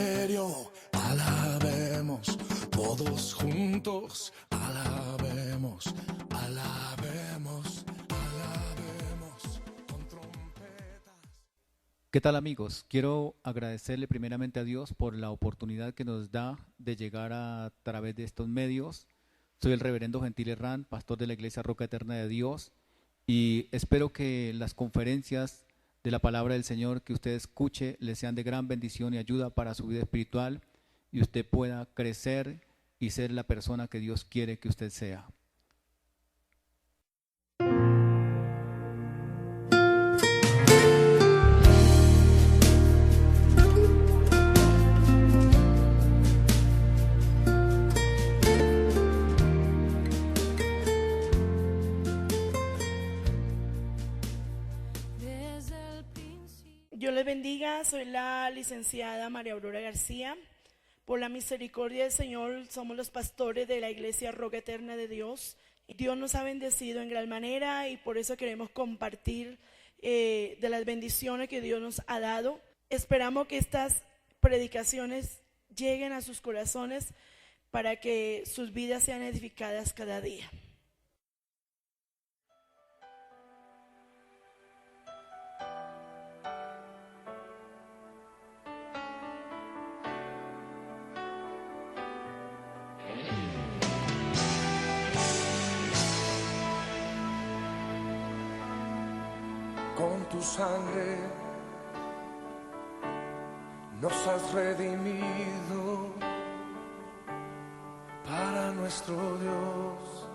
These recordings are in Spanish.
misterio. Alabemos todos juntos, alabemos, alabemos, alabemos con trompetas. ¿Qué tal, amigos? Quiero agradecerle primeramente a Dios por la oportunidad que nos da de llegar a través de estos medios. Soy el reverendo Gentil Herrán, pastor de la Iglesia Roca Eterna de Dios, y espero que las conferencias de la palabra del Señor que usted escuche le sean de gran bendición y ayuda para su vida espiritual y usted pueda crecer y ser la persona que Dios quiere que usted sea. Dios les bendiga, soy la licenciada María Aurora García. Por la misericordia del Señor somos los pastores de la Iglesia Roca Eterna de Dios. Dios nos ha bendecido en gran manera y por eso queremos compartir de las bendiciones que Dios nos ha dado. Esperamos que estas predicaciones lleguen a sus corazones para que sus vidas sean edificadas cada día. Con tu sangre nos has redimido para nuestro Dios.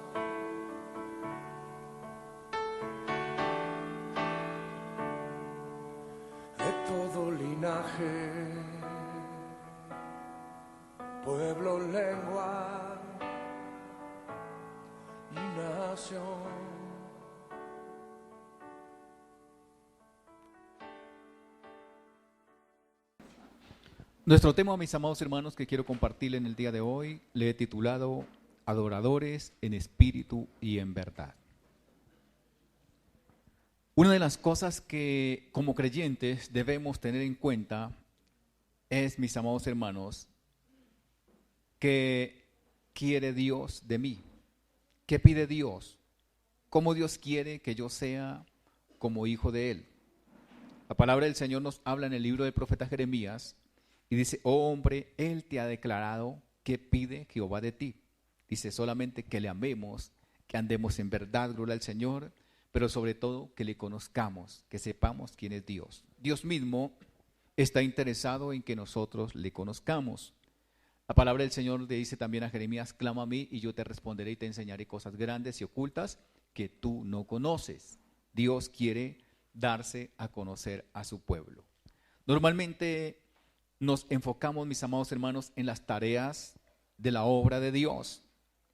De todo linaje, pueblo, lengua y nación. Nuestro tema, mis amados hermanos, que quiero compartir en el día de hoy, le he titulado Adoradores en espíritu y en verdad. Una de las cosas que como creyentes debemos tener en cuenta es, mis amados hermanos, ¿qué quiere Dios de mí? ¿Qué pide Dios? ¿Cómo Dios quiere que yo sea como hijo de Él? La palabra del Señor nos habla en el libro del profeta Jeremías y dice: oh hombre, Él te ha declarado qué pide Jehová de ti. Dice solamente que le amemos, que andemos en verdad, gloria al Señor, pero sobre todo que le conozcamos, que sepamos quién es Dios. Dios mismo está interesado en que nosotros le conozcamos. La palabra del Señor le dice también a Jeremías: clama a mí y yo te responderé y te enseñaré cosas grandes y ocultas que tú no conoces. Dios quiere darse a conocer a su pueblo. Normalmente nos enfocamos, mis amados hermanos, en las tareas de la obra de Dios,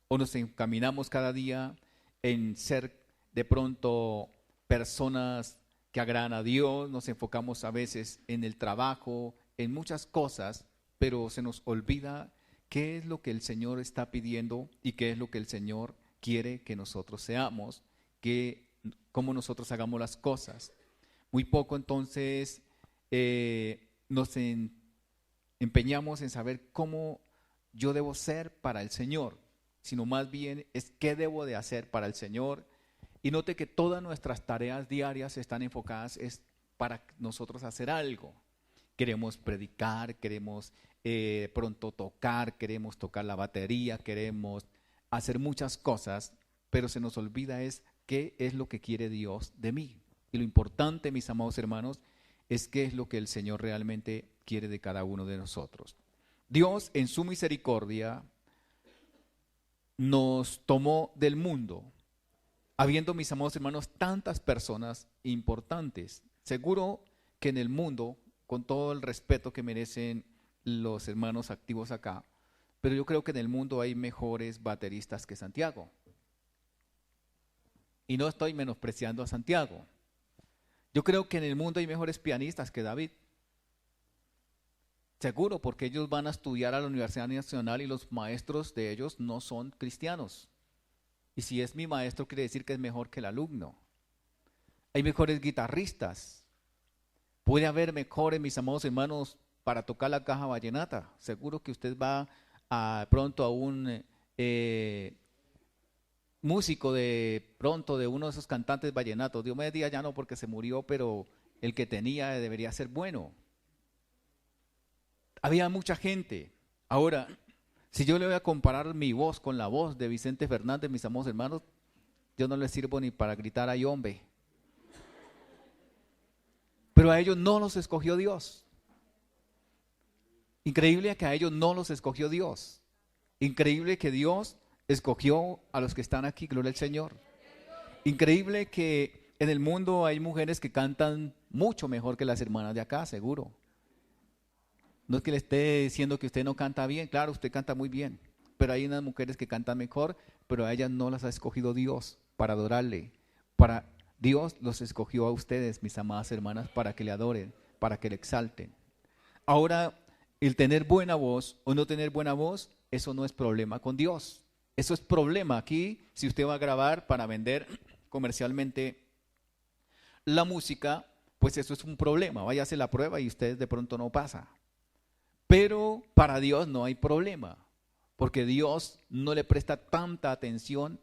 o nos encaminamos cada día en ser de pronto personas que agradan a Dios, nos enfocamos a veces en el trabajo, en muchas cosas, pero se nos olvida qué es lo que el Señor está pidiendo y qué es lo que el Señor quiere que nosotros seamos, cómo nosotros hagamos las cosas. Muy poco entonces nos empeñamos en saber cómo yo debo ser para el Señor, sino más bien es qué debo de hacer para el Señor. Y note que todas nuestras tareas diarias están enfocadas es para nosotros hacer algo. Queremos predicar, queremos pronto tocar, queremos tocar la batería, queremos hacer muchas cosas, pero se nos olvida es qué es lo que quiere Dios de mí. Y lo importante, mis amados hermanos, es qué es lo que el Señor realmente quiere de cada uno de nosotros. Dios, en su misericordia, nos tomó del mundo, habiendo, mis amados hermanos, tantas personas importantes. Seguro que en el mundo, con todo el respeto que merecen los hermanos activos acá, pero yo creo que en el mundo hay mejores bateristas que Santiago. Y no estoy menospreciando a Santiago. Yo creo que en el mundo hay mejores pianistas que David. Seguro, porque ellos van a estudiar a la Universidad Nacional y los maestros de ellos no son cristianos. Y si es mi maestro, quiere decir que es mejor que el alumno. Hay mejores guitarristas. Puede haber mejores, mis amados hermanos, para tocar la caja vallenata. Seguro que usted va pronto a un músico de uno de esos cantantes vallenatos. Dios me diga ya no porque se murió, pero el que tenía debería ser bueno. Había mucha gente. Ahora, si yo le voy a comparar mi voz con la voz de Vicente Fernández, mis amados hermanos, yo no les sirvo ni para gritar ay hombre. Pero a ellos no los escogió Dios. Increíble que a ellos no los escogió Dios. Increíble que Dios escogió a los que están aquí, gloria al Señor. Increíble que en el mundo hay mujeres que cantan mucho mejor que las hermanas de acá, seguro. No es que le esté diciendo que usted no canta bien, claro, usted canta muy bien, pero hay unas mujeres que cantan mejor, pero a ellas no las ha escogido Dios para adorarle. Dios los escogió a ustedes, mis amadas hermanas, para que le adoren, para que le exalten. Ahora, el tener buena voz o no tener buena voz, eso no es problema con Dios. Eso es problema aquí, si usted va a grabar para vender comercialmente la música, pues eso es un problema. Vaya a hacer la prueba y usted de pronto no pasa. Pero para Dios no hay problema, porque Dios no le presta tanta atención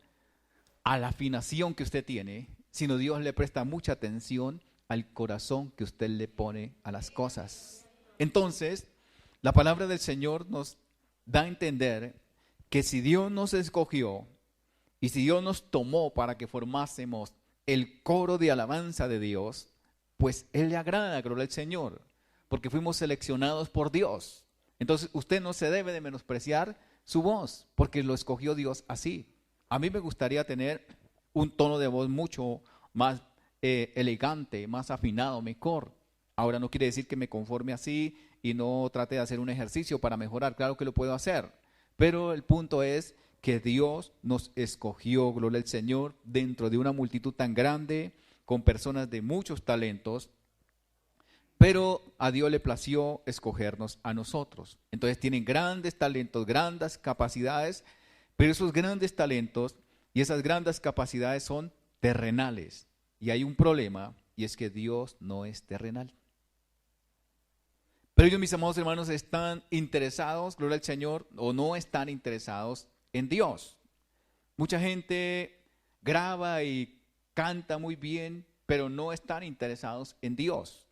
a la afinación que usted tiene, sino Dios le presta mucha atención al corazón que usted le pone a las cosas. Entonces, la palabra del Señor nos da a entender que si Dios nos escogió y si Dios nos tomó para que formásemos el coro de alabanza de Dios, pues Él le agrada, gloria al Señor, porque fuimos seleccionados por Dios. Entonces usted no se debe de menospreciar su voz, porque lo escogió Dios así. A mí me gustaría tener un tono de voz mucho más elegante, más afinado, mejor. Ahora no quiere decir que me conforme así y no trate de hacer un ejercicio para mejorar, claro que lo puedo hacer. Pero el punto es que Dios nos escogió, gloria al Señor, dentro de una multitud tan grande, con personas de muchos talentos, pero a Dios le plació escogernos a nosotros. Entonces tienen grandes talentos, grandes capacidades, pero esos grandes talentos y esas grandes capacidades son terrenales. Y hay un problema, y es que Dios no es terrenal. Pero ellos, mis amados hermanos, están interesados, gloria al Señor, o no están interesados en Dios. Mucha gente graba y canta muy bien, pero no están interesados en Dios.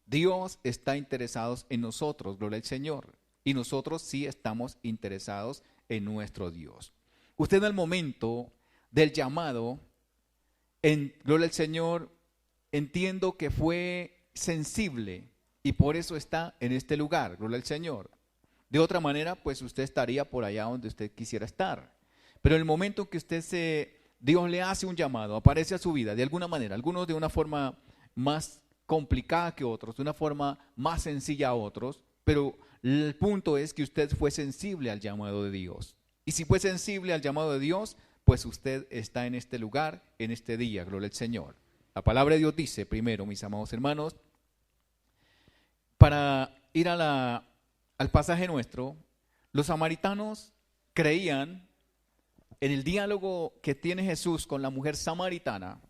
Dios está interesado en nosotros, gloria al Señor. Y nosotros sí estamos interesados en nuestro Dios. Usted en el momento del llamado, gloria al Señor, entiendo que fue sensible y por eso está en este lugar, gloria al Señor. De otra manera, pues usted estaría por allá donde usted quisiera estar. Pero en el momento que Dios le hace un llamado, aparece a su vida de alguna manera, algunos de una forma más complicada que otros, de una forma más sencilla a otros, pero el punto es que usted fue sensible al llamado de Dios. Y si fue sensible al llamado de Dios, pues usted está en este lugar, en este día, gloria al Señor. La palabra de Dios dice, primero, mis amados hermanos, para ir al pasaje nuestro, los samaritanos creían en el diálogo que tiene Jesús con la mujer samaritana.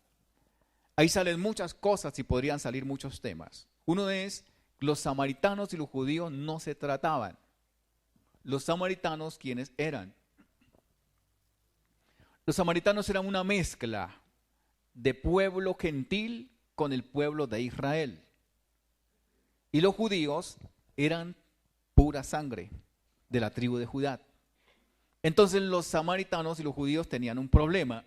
Ahí salen muchas cosas y podrían salir muchos temas. Uno es, los samaritanos y los judíos no se trataban. Los samaritanos, ¿quiénes eran? Los samaritanos eran una mezcla de pueblo gentil con el pueblo de Israel. Y los judíos eran pura sangre de la tribu de Judá. Entonces los samaritanos y los judíos tenían un problema.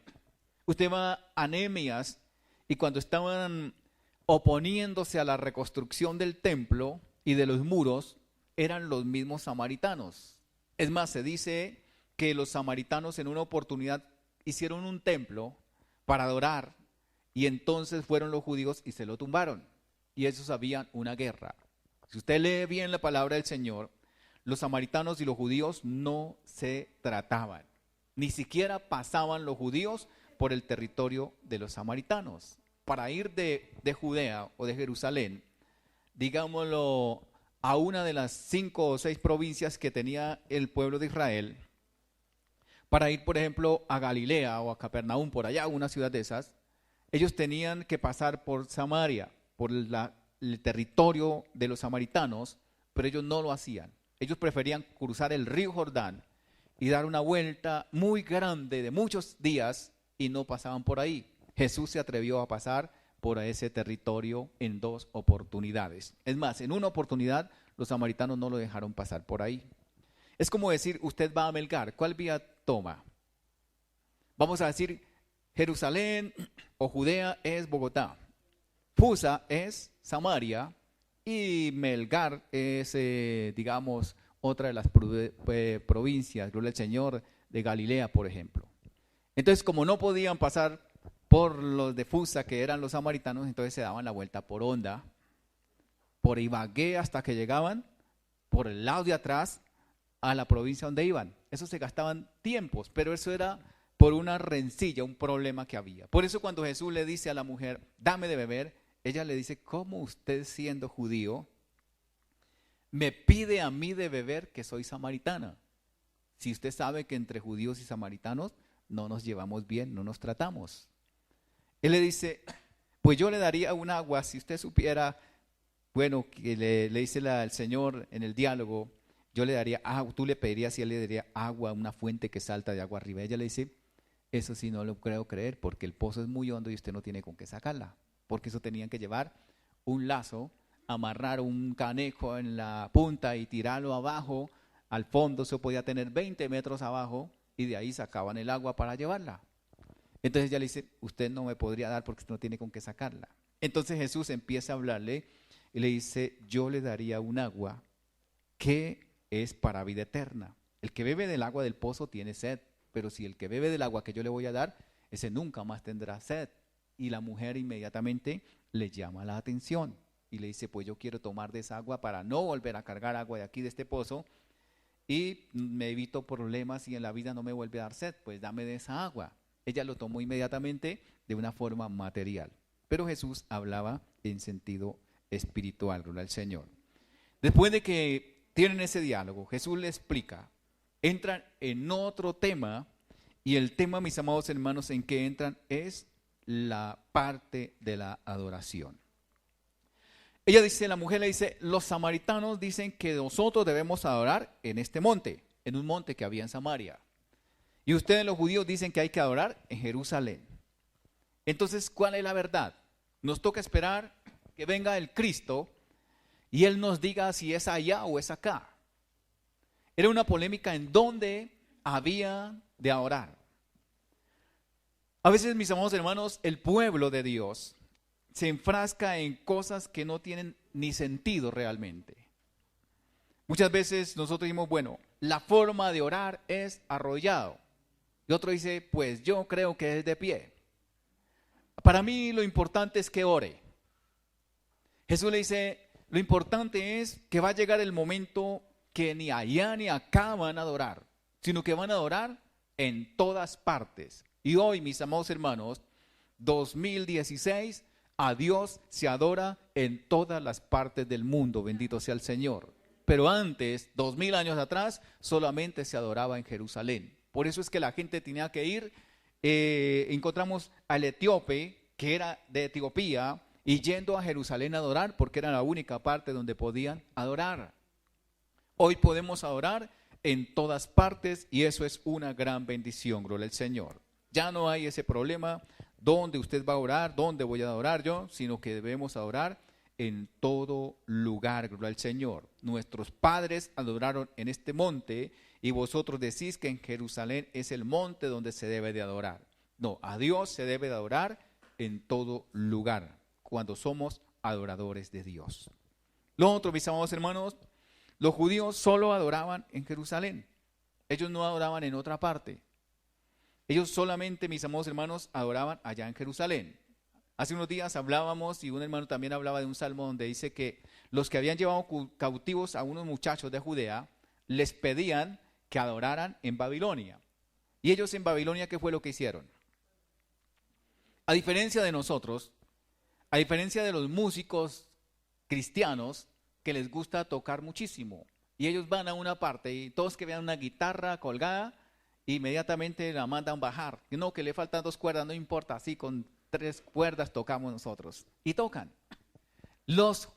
Usted va a Nehemías y cuando estaban oponiéndose a la reconstrucción del templo y de los muros, eran los mismos samaritanos. Es más, se dice que los samaritanos en una oportunidad hicieron un templo para adorar y entonces fueron los judíos y se lo tumbaron. Y ellos sabían una guerra. Si usted lee bien la palabra del Señor, los samaritanos y los judíos no se trataban. Ni siquiera pasaban los judíos por el territorio de los samaritanos. Para ir de Judea o de Jerusalén, digámoslo, a una de las 5 o 6 provincias que tenía el pueblo de Israel, para ir, por ejemplo, a Galilea o a Capernaum, por allá, una ciudad de esas, ellos tenían que pasar por Samaria, por el territorio de los samaritanos, pero ellos no lo hacían. Ellos preferían cruzar el río Jordán y dar una vuelta muy grande de muchos días y no pasaban por ahí. Jesús se atrevió a pasar por ese territorio en 2 oportunidades. Es más, en una oportunidad los samaritanos no lo dejaron pasar por ahí. Es como decir, usted va a Melgar, ¿cuál vía toma? Vamos a decir, Jerusalén o Judea es Bogotá, Fusa es Samaria y Melgar es, digamos, otra de las provincias, gloria al Señor, de Galilea, por ejemplo. Entonces, como no podían pasar por los de Fusa, que eran los samaritanos, entonces se daban la vuelta por Honda, por Ibagué, hasta que llegaban por el lado de atrás a la provincia donde iban. Eso se gastaban tiempos, pero eso era por una rencilla, un problema que había. Por eso cuando Jesús le dice a la mujer, dame de beber, ella le dice, ¿cómo usted siendo judío me pide a mí de beber que soy samaritana? Si usted sabe que entre judíos y samaritanos no nos llevamos bien, no nos tratamos. Él le dice, pues yo le daría un agua si usted supiera, bueno, que le dice el Señor en el diálogo, yo le daría agua, tú le pedirías y él le daría agua, una fuente que salta de agua arriba. Ella le dice, eso sí no lo creo creer porque el pozo es muy hondo y usted no tiene con qué sacarla. Porque eso tenían que llevar un lazo, amarrar un caneco en la punta y tirarlo abajo. Al fondo se podía tener 20 metros abajo y de ahí sacaban el agua para llevarla. Entonces ella le dice, usted no me podría dar porque usted no tiene con qué sacarla. Entonces Jesús empieza a hablarle y le dice, yo le daría un agua que es para vida eterna. El que bebe del agua del pozo tiene sed, pero si el que bebe del agua que yo le voy a dar, ese nunca más tendrá sed. Y la mujer inmediatamente le llama la atención y le dice, pues yo quiero tomar de esa agua para no volver a cargar agua de aquí de este pozo y me evito problemas y en la vida no me vuelve a dar sed, pues dame de esa agua. Ella lo tomó inmediatamente de una forma material, pero Jesús hablaba en sentido espiritual, gloria al Señor. Después de que tienen ese diálogo, Jesús le explica, entran en otro tema y el tema, mis amados hermanos, en que entran es la parte de la adoración. Ella dice, la mujer le dice, los samaritanos dicen que nosotros debemos adorar en este monte, en un monte que había en Samaria. Y ustedes los judíos dicen que hay que adorar en Jerusalén. Entonces, ¿cuál es la verdad? Nos toca esperar que venga el Cristo y Él nos diga si es allá o es acá. Era una polémica en donde había de adorar. A veces, mis amados hermanos, el pueblo de Dios se enfrasca en cosas que no tienen ni sentido realmente. Muchas veces nosotros decimos, bueno, la forma de orar es arrodillado. Y otro dice, pues yo creo que es de pie. Para mí lo importante es que ore. Jesús le dice, lo importante es que va a llegar el momento que ni allá ni acá van a adorar, sino que van a adorar en todas partes. Y hoy, mis amados hermanos, 2016, a Dios se adora en todas las partes del mundo, bendito sea el Señor. Pero antes, 2000 años atrás, solamente se adoraba en Jerusalén. Por eso es que la gente tenía que ir, encontramos al etíope, que era de Etiopía, y yendo a Jerusalén a adorar, porque era la única parte donde podían adorar. Hoy podemos adorar en todas partes y eso es una gran bendición, gloria al Señor. Ya no hay ese problema, ¿dónde usted va a orar? ¿Dónde voy a adorar yo? Sino que debemos adorar en todo lugar, gloria al Señor. Nuestros padres adoraron en este monte y vosotros decís que en Jerusalén es el monte donde se debe de adorar. No, a Dios se debe de adorar en todo lugar, cuando somos adoradores de Dios. Lo otro, mis amados hermanos, los judíos solo adoraban en Jerusalén. Ellos no adoraban en otra parte. Ellos solamente, mis amados hermanos, adoraban allá en Jerusalén. Hace unos días hablábamos y un hermano también hablaba de un salmo donde dice que los que habían llevado cautivos a unos muchachos de Judea les pedían que adoraran en Babilonia. Y ellos en Babilonia, ¿qué fue lo que hicieron? A diferencia de nosotros, a diferencia de los músicos cristianos que les gusta tocar muchísimo y ellos van a una parte y todos que vean una guitarra colgada inmediatamente la mandan bajar, no, que le faltan 2 cuerdas, no importa, así con 3 cuerdas tocamos nosotros y tocan. Los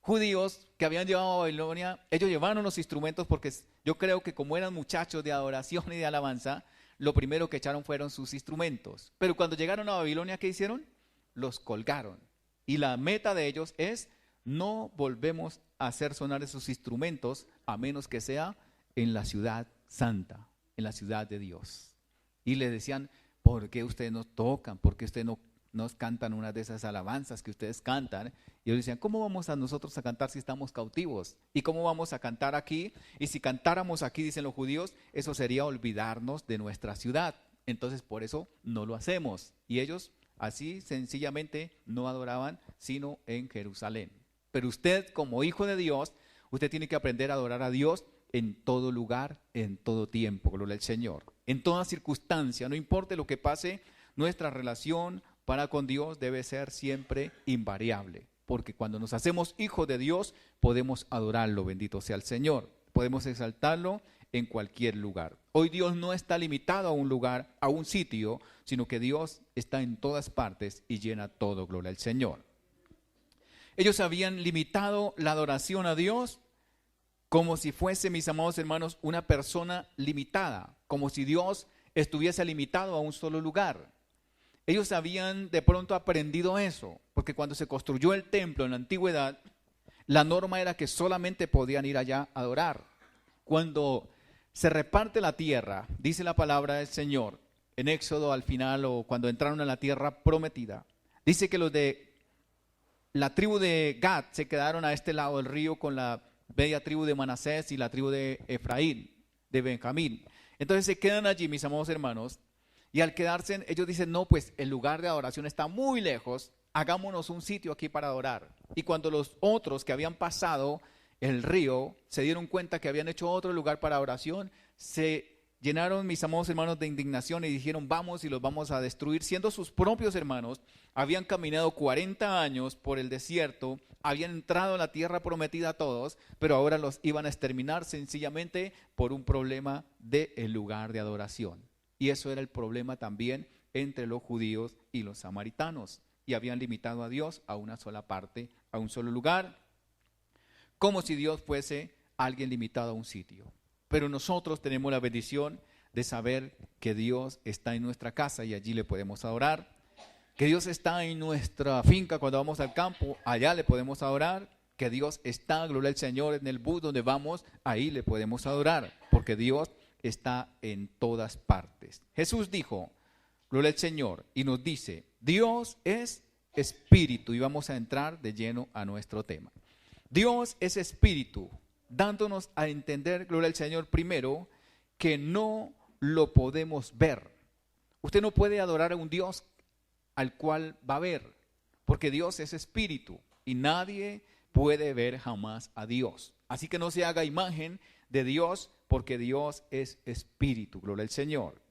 judíos que habían llevado a Babilonia, ellos llevaron los instrumentos porque yo creo que como eran muchachos de adoración y de alabanza, lo primero que echaron fueron sus instrumentos. Pero cuando llegaron a Babilonia, ¿qué hicieron? Los colgaron. Y la meta de ellos es: no volvemos a hacer sonar esos instrumentos a menos que sea en la ciudad santa, en la ciudad de Dios. Y le decían: ¿por qué ustedes no tocan? ¿Por qué ustedes no nos cantan una de esas alabanzas que ustedes cantan? Y ellos decían: ¿cómo vamos a nosotros a cantar si estamos cautivos? ¿Y cómo vamos a cantar aquí? Y si cantáramos aquí, dicen los judíos, eso sería olvidarnos de nuestra ciudad. Entonces por eso no lo hacemos. Y ellos así sencillamente no adoraban sino en Jerusalén. Pero usted, como hijo de Dios, usted tiene que aprender a adorar a Dios en todo lugar, en todo tiempo, gloria al Señor. En toda circunstancia, no importa lo que pase, nuestra relación para con Dios debe ser siempre invariable. Porque cuando nos hacemos hijos de Dios, podemos adorarlo, bendito sea el Señor. Podemos exaltarlo en cualquier lugar. Hoy Dios no está limitado a un lugar, a un sitio, sino que Dios está en todas partes y llena todo, gloria al Señor. Ellos habían limitado la adoración a Dios como si fuese, mis amados hermanos, una persona limitada, como si Dios estuviese limitado a un solo lugar. Ellos habían de pronto aprendido eso, porque cuando se construyó el templo en la antigüedad, la norma era que solamente podían ir allá a adorar. Cuando se reparte la tierra, dice la palabra del Señor, en Éxodo al final, o cuando entraron a la tierra prometida, dice que los de la tribu de Gad se quedaron a este lado del río con la bella tribu de Manasés y la tribu de Efraín, de Benjamín. Entonces se quedan allí, mis amados hermanos, y al quedarse, ellos dicen: no, pues el lugar de adoración está muy lejos, hagámonos un sitio aquí para adorar. Y cuando los otros que habían pasado el río se dieron cuenta que habían hecho otro lugar para adoración, se llenaron, mis amados hermanos, de indignación y dijeron: vamos y los vamos a destruir, siendo sus propios hermanos. Habían caminado 40 años por el desierto, habían entrado a la tierra prometida todos, pero ahora los iban a exterminar sencillamente por un problema del lugar de adoración. Y eso era el problema también entre los judíos y los samaritanos. Y habían limitado a Dios a una sola parte, a un solo lugar, como si Dios fuese alguien limitado a un sitio. Pero nosotros tenemos la bendición de saber que Dios está en nuestra casa y allí le podemos adorar. Que Dios está en nuestra finca cuando vamos al campo, allá le podemos adorar. Que Dios está, gloria al Señor, en el bus donde vamos, ahí le podemos adorar. Porque Dios está en todas partes. Jesús dijo, gloria al Señor, y nos dice: Dios es espíritu. Y vamos a entrar de lleno a nuestro tema. Dios es espíritu, dándonos a entender, gloria al Señor, primero, que no lo podemos ver. Usted no puede adorar a un Dios al cual va a ver, porque Dios es espíritu y nadie puede ver jamás a Dios. Así que no se haga imagen de Dios, porque Dios es espíritu, gloria al Señor.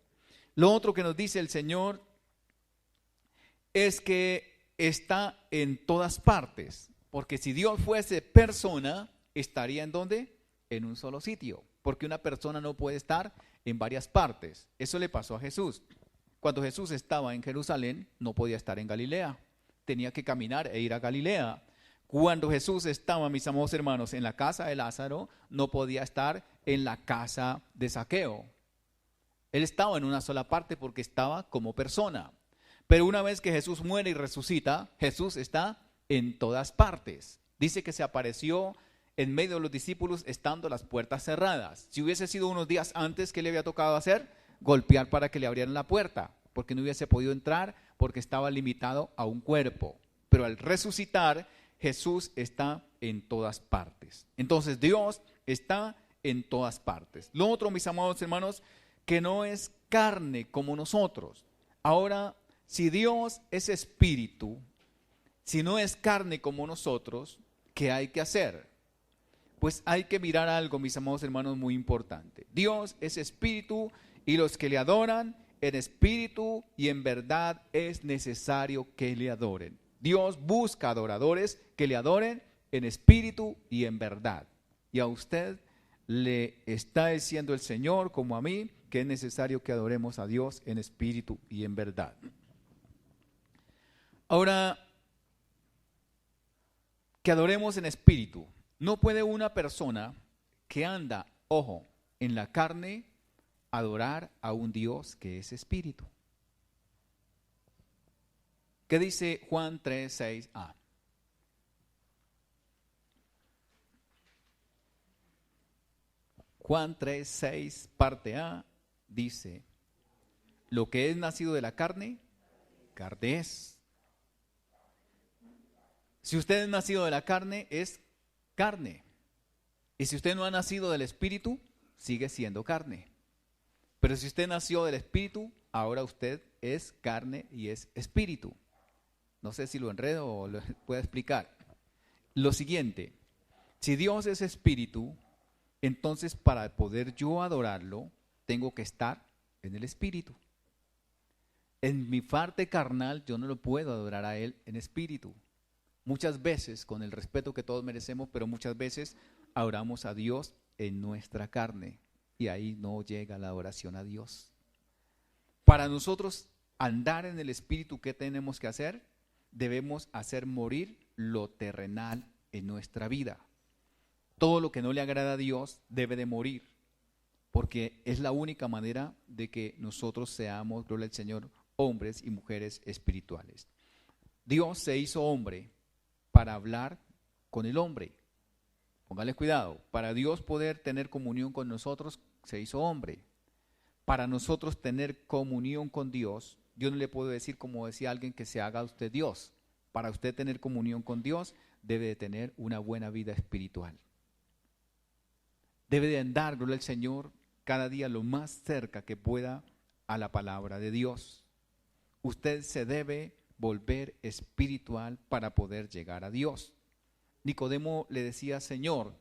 Lo otro que nos dice el Señor es que está en todas partes, porque si Dios fuese persona, estaría ¿en dónde? En un solo sitio, porque una persona no puede estar en varias partes. Eso le pasó a Jesús. Cuando Jesús estaba en Jerusalén, no podía estar en Galilea, tenía que caminar e ir a Galilea. Cuando Jesús estaba, mis amados hermanos, en la casa de Lázaro, no podía estar en la casa de Zaqueo. Él estaba en una sola parte porque estaba como persona. Pero una vez que Jesús muere y resucita, Jesús está en todas partes. Dice que se apareció en medio de los discípulos estando las puertas cerradas. Si hubiese sido unos días antes, ¿qué le había tocado hacer? Golpear para que le abrieran la puerta, porque no hubiese podido entrar, porque estaba limitado a un cuerpo. Pero al resucitar, Jesús está en todas partes. Entonces Dios está en todas partes. Lo otro, mis amados hermanos, que no es carne como nosotros. Ahora, si Dios es espíritu, si no es carne como nosotros, ¿qué hay que hacer? Pues hay que mirar algo, mis amados hermanos, muy importante. Dios es espíritu y los que le adoran en espíritu y en verdad es necesario que le adoren. Dios busca adoradores que le adoren en espíritu y en verdad. Y a usted le está diciendo el Señor, como a mí, que es necesario que adoremos a Dios en espíritu y en verdad. Ahora, que adoremos en espíritu. No puede una persona que anda, ojo, en la carne, adorar a un Dios que es espíritu. ¿Qué dice Juan 3:6a? Juan 3:6, parte A, dice: lo que es nacido de la carne, carne es. Si usted es nacido de la carne, es carne. Y si usted no ha nacido del espíritu, sigue siendo carne. Pero si usted nació del espíritu, ahora usted es carne y es espíritu. No sé si lo enredo o lo puedo explicar. Lo siguiente: si Dios es espíritu, entonces para poder yo adorarlo, tengo que estar en el espíritu. En mi parte carnal yo no lo puedo adorar a Él en espíritu. Muchas veces, con el respeto que todos merecemos, pero muchas veces adoramos a Dios en nuestra carne y ahí no llega la adoración a Dios. Para nosotros andar en el espíritu, ¿qué tenemos que hacer? Debemos hacer morir lo terrenal en nuestra vida. Todo lo que no le agrada a Dios debe de morir, porque es la única manera de que nosotros seamos, gloria al Señor, hombres y mujeres espirituales. Dios se hizo hombre para hablar con el hombre. Póngale cuidado, para Dios poder tener comunión con nosotros, se hizo hombre. Para nosotros tener comunión con Dios, yo no le puedo decir, como decía alguien, que se haga usted Dios. Para usted tener comunión con Dios, debe de tener una buena vida espiritual. Debe de andar, gloria al Señor, cada día lo más cerca que pueda a la palabra de Dios. Usted se debe volver espiritual para poder llegar a Dios. Nicodemo le decía: Señor,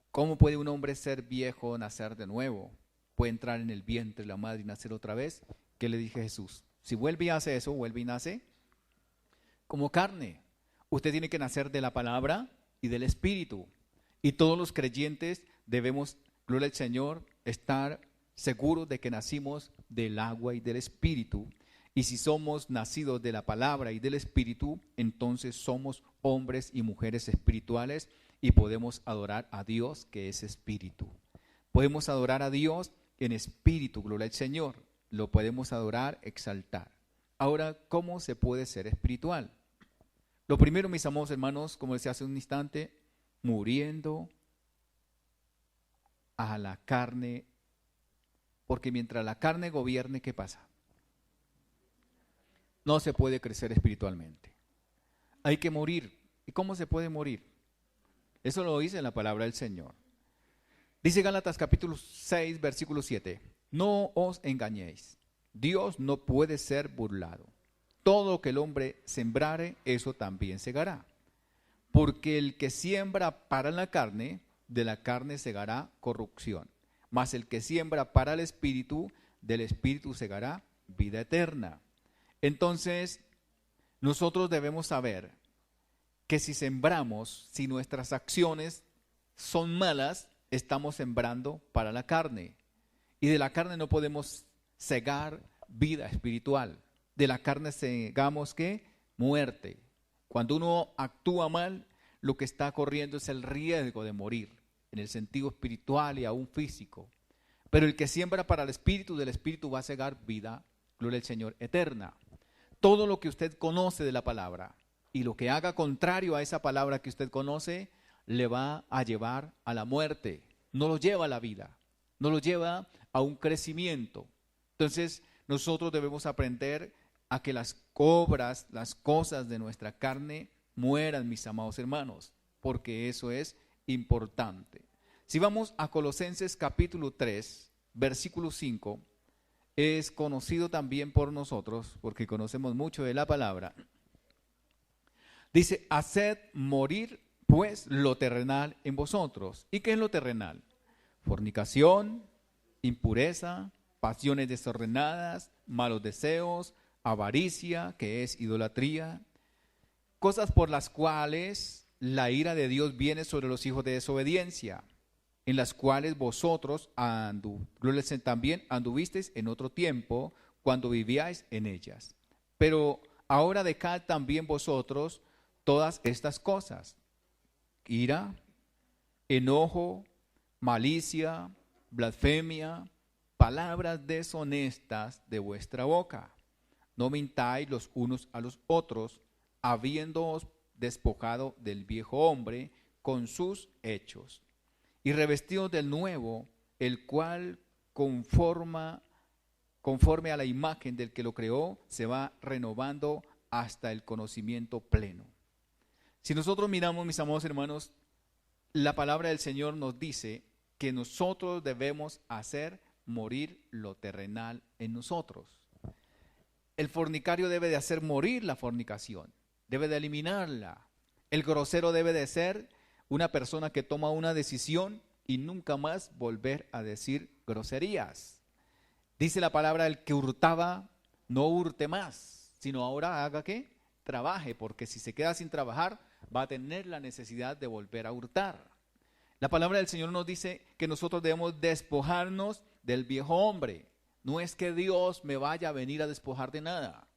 ¿cómo puede un hombre ser viejo, nacer de nuevo? ¿Puede entrar en el vientre de la madre y nacer otra vez? ¿Qué le dije a Jesús? Si vuelve y hace eso, vuelve y nace como carne. Usted tiene que nacer de la palabra y del espíritu. Y todos los creyentes debemos, gloria al Señor, estar seguros de que nacimos del agua y del espíritu. Y si somos nacidos de la palabra y del espíritu, entonces somos hombres y mujeres espirituales y podemos adorar a Dios, que es espíritu. Podemos adorar a Dios en espíritu, gloria al Señor. Lo podemos adorar, exaltar. Ahora, ¿cómo se puede ser espiritual? Lo primero, mis amados hermanos, como decía hace un instante, muriendo a la carne, porque mientras la carne gobierne, ¿qué pasa? No se puede crecer espiritualmente. Hay que morir. ¿Y cómo se puede morir? Eso lo dice en la palabra del Señor. Dice Gálatas capítulo 6, versículo 7. No os engañéis. Dios no puede ser burlado. Todo lo que el hombre sembrare, eso también segará. Porque el que siembra para la carne, de la carne segará corrupción. Mas el que siembra para el espíritu, del espíritu segará vida eterna. Entonces, nosotros debemos saber que si sembramos, si nuestras acciones son malas, estamos sembrando para la carne. Y de la carne no podemos segar vida espiritual. De la carne segamos, ¿qué? Muerte. Cuando uno actúa mal, lo que está corriendo es el riesgo de morir, en el sentido espiritual y aún físico. Pero el que siembra para el espíritu, del espíritu va a segar vida, gloria al Señor, eterna. Todo lo que usted conoce de la palabra y lo que haga contrario a esa palabra que usted conoce, le va a llevar a la muerte. No lo lleva a la vida, no lo lleva a un crecimiento. Entonces, nosotros debemos aprender a que las obras, las cosas de nuestra carne mueran, mis amados hermanos, porque eso es importante. Si vamos a Colosenses capítulo 3, versículo 5, es conocido también por nosotros, porque conocemos mucho de la palabra. Dice: haced morir pues lo terrenal en vosotros. ¿Y qué es lo terrenal? Fornicación, impureza, pasiones desordenadas, malos deseos, avaricia, que es idolatría, cosas por las cuales la ira de Dios viene sobre los hijos de desobediencia, en las cuales vosotros también anduvisteis en otro tiempo, cuando vivíais en ellas. Pero ahora dejad también vosotros todas estas cosas: ira, enojo, malicia, blasfemia, palabras deshonestas de vuestra boca. No mintáis los unos a los otros, habiéndoos despojado del viejo hombre con sus hechos, y revestidos del nuevo, el cual conforme a la imagen del que lo creó, se va renovando hasta el conocimiento pleno. Si nosotros miramos, mis amados hermanos, la palabra del Señor nos dice que nosotros debemos hacer morir lo terrenal en nosotros. El fornicario debe de hacer morir la fornicación, debe de eliminarla. El grosero debe de ser una persona que toma una decisión y nunca más volver a decir groserías. Dice la palabra, el que hurtaba, no hurte más, sino ahora haga ¿qué? Trabaje, porque si se queda sin trabajar, va a tener la necesidad de volver a hurtar. La palabra del Señor nos dice que nosotros debemos despojarnos del viejo hombre. No es que Dios me vaya a venir a despojar de nada.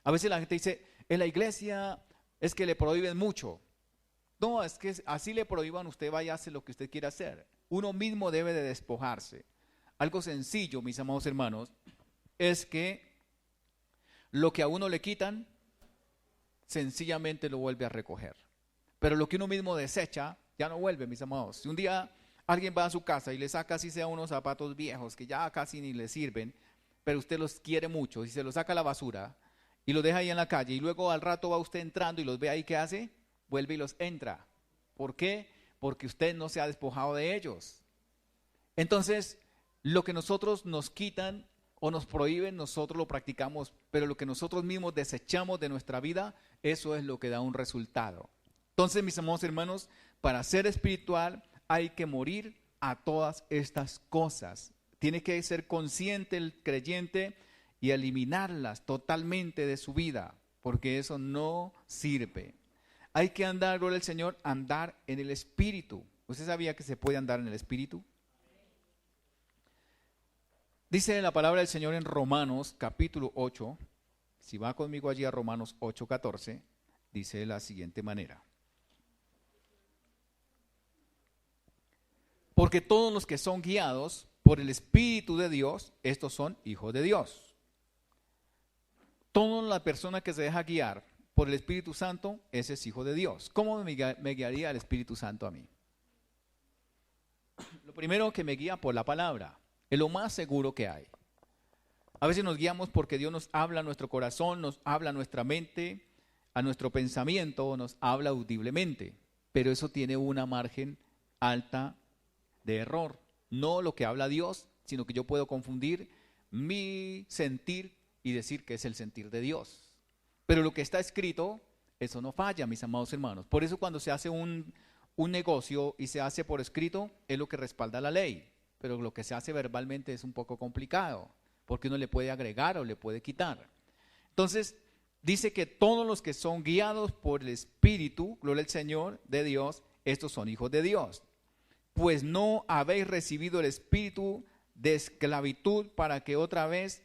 A veces la gente dice, en la iglesia es que le prohíben mucho. No, es que así le prohíban, usted vaya a hacer lo que usted quiera hacer. Uno mismo debe de despojarse. Algo sencillo, mis amados hermanos, es que lo que a uno le quitan, sencillamente lo vuelve a recoger. Pero lo que uno mismo desecha, ya no vuelve, mis amados. Si un día alguien va a su casa y le saca así sea unos zapatos viejos que ya casi ni le sirven, pero usted los quiere mucho y se los saca a la basura y los deja ahí en la calle y luego al rato va usted entrando y los ve ahí, ¿qué hace? Vuelve y los entra. ¿Por qué? Porque usted no se ha despojado de ellos. Entonces, lo que nosotros nos quitan o nos prohíben, nosotros lo practicamos, pero lo que nosotros mismos desechamos de nuestra vida, eso es lo que da un resultado. Entonces, mis amados hermanos, para ser espiritual hay que morir a todas estas cosas. Tiene que ser consciente el creyente y eliminarlas totalmente de su vida, porque eso no sirve. Hay que andar, gloria al Señor, andar en el Espíritu. ¿Usted sabía que se puede andar en el Espíritu? Dice la palabra del Señor en Romanos capítulo 8, si va conmigo allí a Romanos 8:14, dice de la siguiente manera. Porque todos los que son guiados por el Espíritu de Dios, estos son hijos de Dios. Toda la persona que se deja guiar por el Espíritu Santo, ese es hijo de Dios. ¿Cómo me guiaría el Espíritu Santo a mí? Lo primero, que me guía por la palabra, es lo más seguro que hay. A veces nos guiamos porque Dios nos habla a nuestro corazón, nos habla a nuestra mente, a nuestro pensamiento, nos habla audiblemente, pero eso tiene una margen alta de error. No lo que habla Dios, sino que yo puedo confundir mi sentir y decir que es el sentir de Dios. Pero lo que está escrito, eso no falla, mis amados hermanos. Por eso cuando se hace un negocio y se hace por escrito, es lo que respalda la ley. Pero lo que se hace verbalmente es un poco complicado, porque uno le puede agregar o le puede quitar. Entonces, dice que todos los que son guiados por el Espíritu, gloria al Señor, de Dios, estos son hijos de Dios. Pues no habéis recibido el espíritu de esclavitud para que otra vez,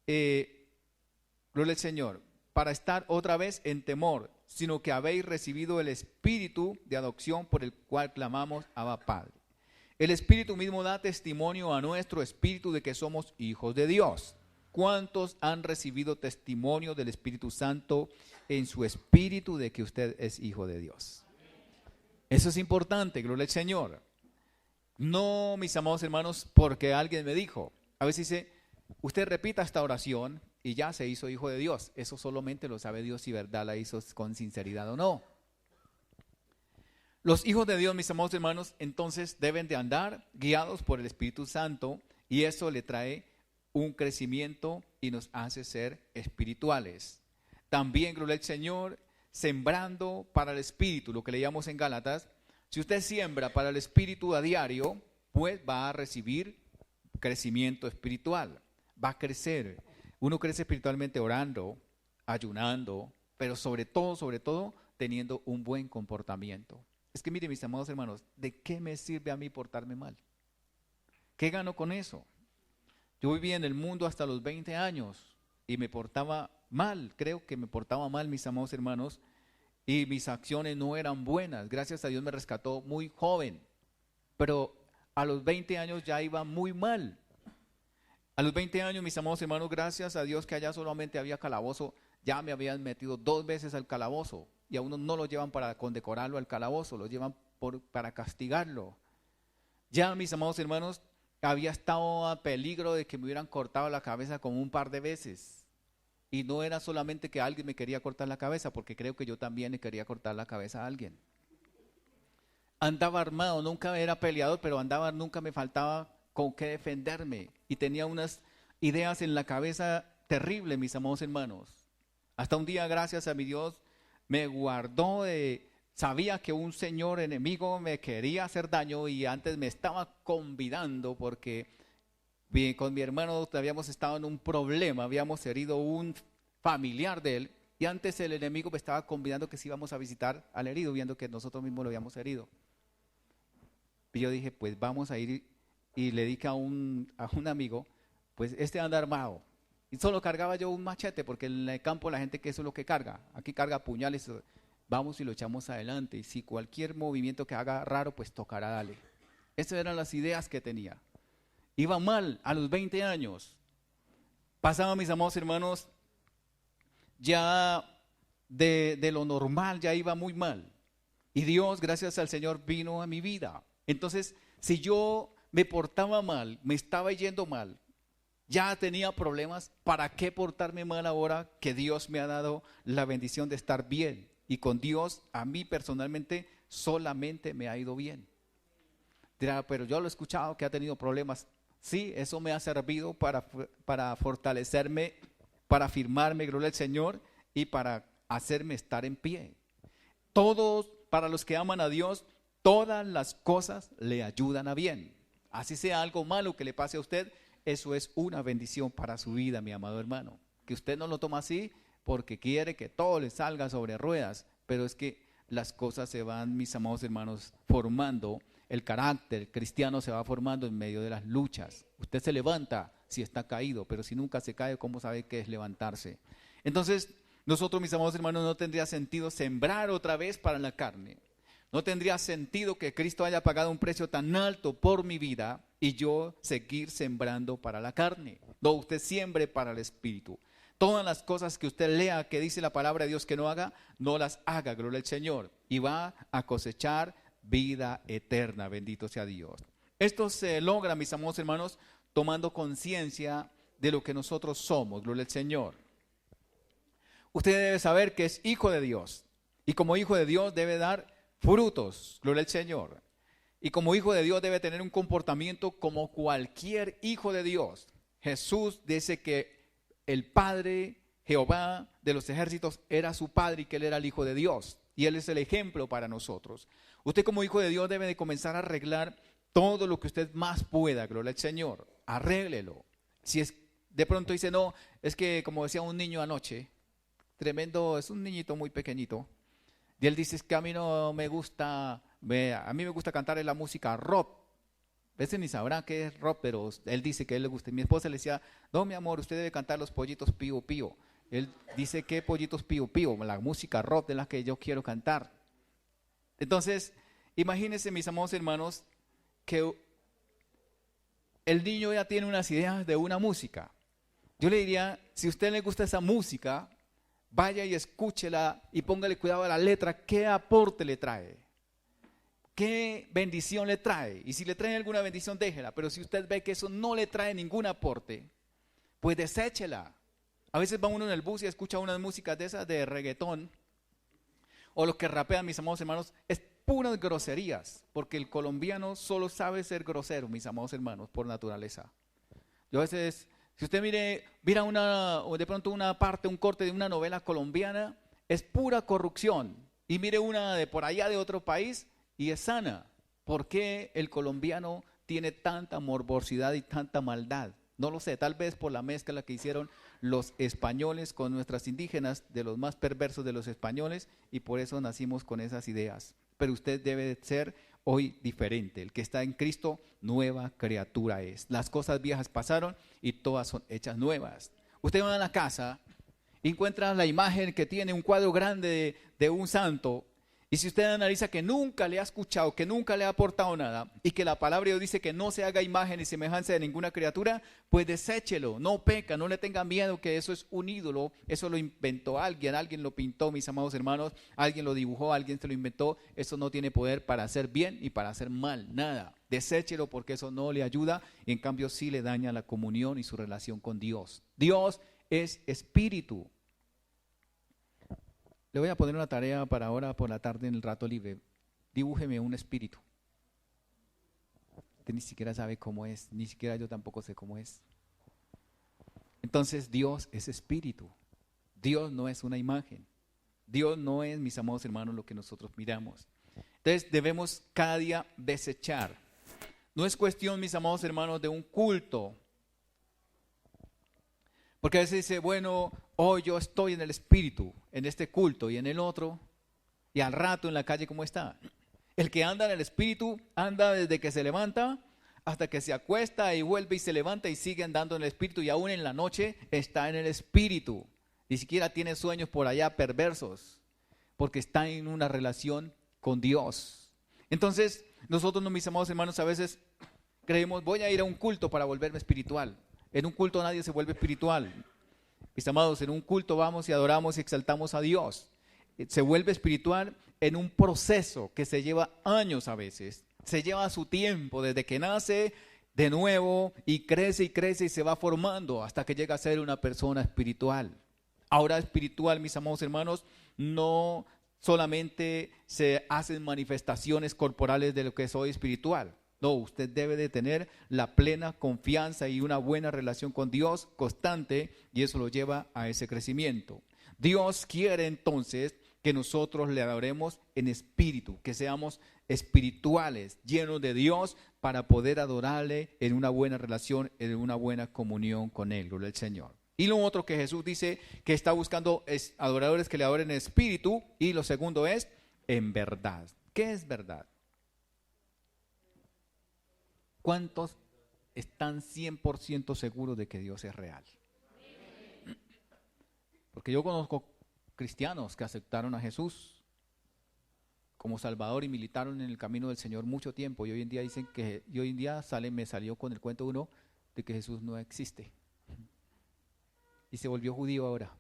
gloria al Señor, para estar otra vez en temor, sino que habéis recibido el espíritu de adopción por el cual clamamos Abba Padre. El Espíritu mismo da testimonio a nuestro espíritu de que somos hijos de Dios. ¿Cuántos han recibido testimonio del Espíritu Santo en su espíritu de que usted es hijo de Dios? Eso es importante, gloria al Señor. No, mis amados hermanos, porque alguien me dijo. A veces dice, usted repita esta oración y ya se hizo hijo de Dios. Eso solamente lo sabe Dios si verdad la hizo con sinceridad o no. Los hijos de Dios, mis amados hermanos, entonces deben de andar guiados por el Espíritu Santo y eso le trae un crecimiento y nos hace ser espirituales. También, gloria al Señor, sembrando para el Espíritu, lo que leíamos en Gálatas. Si usted siembra para el Espíritu a diario, pues va a recibir crecimiento espiritual, va a crecer. Uno crece espiritualmente orando, ayunando, pero sobre todo, teniendo un buen comportamiento. Es que mire, mis amados hermanos, ¿de qué me sirve a mí portarme mal? ¿Qué gano con eso? Yo viví en el mundo hasta los 20 años y me portaba mal, creo que me portaba mal, mis amados hermanos, y mis acciones no eran buenas. Gracias a Dios me rescató muy joven, pero a los 20 años ya iba muy mal. A los 20 años, mis amados hermanos, gracias a Dios que allá solamente había calabozo, ya me habían metido 2 veces al calabozo, y a uno no lo llevan para condecorarlo al calabozo, lo llevan para castigarlo. Ya, mis amados hermanos, había estado a peligro de que me hubieran cortado la cabeza como un par de veces. Y no era solamente que alguien me quería cortar la cabeza, porque creo que yo también le quería cortar la cabeza a alguien. Andaba armado, nunca era peleador, pero nunca me faltaba con qué defenderme. Y tenía unas ideas en la cabeza terribles, mis amados hermanos. Hasta un día, gracias a mi Dios, me guardó sabía que un señor enemigo me quería hacer daño y antes me estaba convidando porque con mi hermano habíamos estado en un problema, habíamos herido un familiar de él y antes el enemigo me estaba convidando que si íbamos a visitar al herido, viendo que nosotros mismos lo habíamos herido. Y yo dije, pues vamos a ir, y le dije a un amigo, pues anda armado. Y solo cargaba yo un machete, porque en el campo la gente que eso es lo que carga, aquí carga puñales, vamos y lo echamos adelante, y si cualquier movimiento que haga raro, pues tocará darle. Esas eran las ideas que tenía. Iba mal a los 20 años. Pasaba, mis amados hermanos, ya de lo normal, ya iba muy mal. Y Dios, gracias al Señor, vino a mi vida. Entonces, si yo me portaba mal, me estaba yendo mal, ya tenía problemas, ¿para qué portarme mal ahora que Dios me ha dado la bendición de estar bien? Y con Dios, a mí personalmente, solamente me ha ido bien. Dirá, pero yo lo he escuchado que ha tenido problemas. Sí, eso me ha servido para fortalecerme, para afirmarme, gloria al Señor, y para hacerme estar en pie. Todos, para los que aman a Dios, todas las cosas le ayudan a bien. Así sea algo malo que le pase a usted, eso es una bendición para su vida, mi amado hermano. Que usted no lo toma así porque quiere que todo le salga sobre ruedas, pero es que las cosas se van, mis amados hermanos, formando. El carácter cristiano se va formando en medio de las luchas. Usted se levanta si está caído, pero si nunca se cae, ¿cómo sabe qué es levantarse? Entonces, nosotros, mis amados hermanos, no tendría sentido sembrar otra vez para la carne. No tendría sentido que Cristo haya pagado un precio tan alto por mi vida y yo seguir sembrando para la carne. No, usted siembre para el Espíritu. Todas las cosas que usted lea que dice la palabra de Dios que no haga, no las haga, gloria al Señor. Y va a cosechar vida eterna, bendito sea Dios. Esto se logra, mis amados hermanos, tomando conciencia de lo que nosotros somos, gloria al Señor. Usted debe saber que es hijo de Dios y como hijo de Dios debe dar frutos, gloria al Señor. Y como hijo de Dios debe tener un comportamiento como cualquier hijo de Dios. Jesús dice que el Padre, Jehová de los ejércitos, era su Padre y que Él era el Hijo de Dios. Y Él es el ejemplo para nosotros. Usted como hijo de Dios debe de comenzar a arreglar todo lo que usted más pueda, gloria al Señor. Arréglelo. Si es de pronto dice, no, es que como decía un niño anoche, tremendo, es un niñito muy pequeñito, y él dice, es que a mí no me gusta, a mí me gusta cantar en la música rock. A veces ni sabrá qué es rock, pero él dice que a él le gusta. Mi esposa le decía, no, mi amor, usted debe cantar los pollitos pío pío. Él dice, ¿qué pollitos pío pío? La música rock de la que yo quiero cantar. Entonces, imagínense, mis amados hermanos, que el niño ya tiene unas ideas de una música. Yo le diría, si a usted le gusta esa música, vaya y escúchela y póngale cuidado a la letra, qué aporte le trae, qué bendición le trae. Y si le trae alguna bendición, déjela. Pero si usted ve que eso no le trae ningún aporte, pues deséchela. A veces va uno en el bus y escucha unas músicas de esas de reggaetón, o los que rapean, mis amados hermanos, es puras groserías, porque el colombiano solo sabe ser grosero, mis amados hermanos, por naturaleza. Yo a veces, si usted mira o de pronto una parte, un corte de una novela colombiana, es pura corrupción. Y mire una de por allá de otro país y es sana. ¿Por qué el colombiano tiene tanta morbosidad y tanta maldad? No lo sé, tal vez por la mezcla que hicieron los españoles con nuestras indígenas, de los más perversos de los españoles, y por eso nacimos con esas ideas. Pero usted debe ser hoy diferente. El que está en Cristo, nueva criatura es. Las cosas viejas pasaron y todas son hechas nuevas. Usted va a la casa encuentra la imagen que tiene un cuadro grande de un santo, y si usted analiza que nunca le ha escuchado, que nunca le ha aportado nada, y que la palabra de Dios dice que no se haga imagen y semejanza de ninguna criatura, pues deséchelo, no peca, no le tenga miedo que eso es un ídolo, eso lo inventó alguien lo pintó, mis amados hermanos, alguien lo dibujó, alguien se lo inventó, eso no tiene poder para hacer bien y para hacer mal, nada. Deséchelo porque eso no le ayuda, y en cambio sí le daña la comunión y su relación con Dios. Dios es espíritu. Le voy a poner una tarea para ahora por la tarde en el rato libre. Dibújeme un espíritu. Usted ni siquiera sabe cómo es, ni siquiera yo tampoco sé cómo es. Entonces Dios es espíritu. Dios no es una imagen. Dios no es, mis amados hermanos, lo que nosotros miramos. Entonces debemos cada día desechar. No es cuestión, mis amados hermanos, de un culto. Porque a veces dice, bueno, hoy yo estoy en el espíritu, en este culto y en el otro, y al rato en la calle, ¿cómo está? El que anda en el espíritu anda desde que se levanta hasta que se acuesta y vuelve y se levanta y sigue andando en el espíritu, y aún en la noche está en el espíritu. Ni siquiera tiene sueños por allá perversos, porque está en una relación con Dios. Entonces, nosotros, mis amados hermanos, a veces creemos, voy a ir a un culto para volverme espiritual. En un culto nadie se vuelve espiritual. Mis amados, en un culto vamos y adoramos y exaltamos a Dios. Se vuelve espiritual en un proceso que se lleva años a veces. Se lleva su tiempo desde que nace de nuevo y crece y se va formando hasta que llega a ser una persona espiritual. Ahora espiritual, mis amados hermanos, no solamente se hacen manifestaciones corporales de lo que soy espiritual. No, usted debe de tener la plena confianza y una buena relación con Dios constante, y eso lo lleva a ese crecimiento. Dios quiere entonces que nosotros le adoremos en espíritu, que seamos espirituales, llenos de Dios, para poder adorarle en una buena relación, en una buena comunión con Él, gloria al Señor. Y lo otro que Jesús dice que está buscando es adoradores que le adoren en espíritu, y lo segundo es en verdad. ¿Qué es verdad? ¿Cuántos están 100% seguros de que Dios es real? Porque yo conozco cristianos que aceptaron a Jesús como Salvador y militaron en el camino del Señor mucho tiempo, y hoy en día dicen que, y hoy en día me salió con el cuento uno de que Jesús no existe. Y se volvió judío ahora.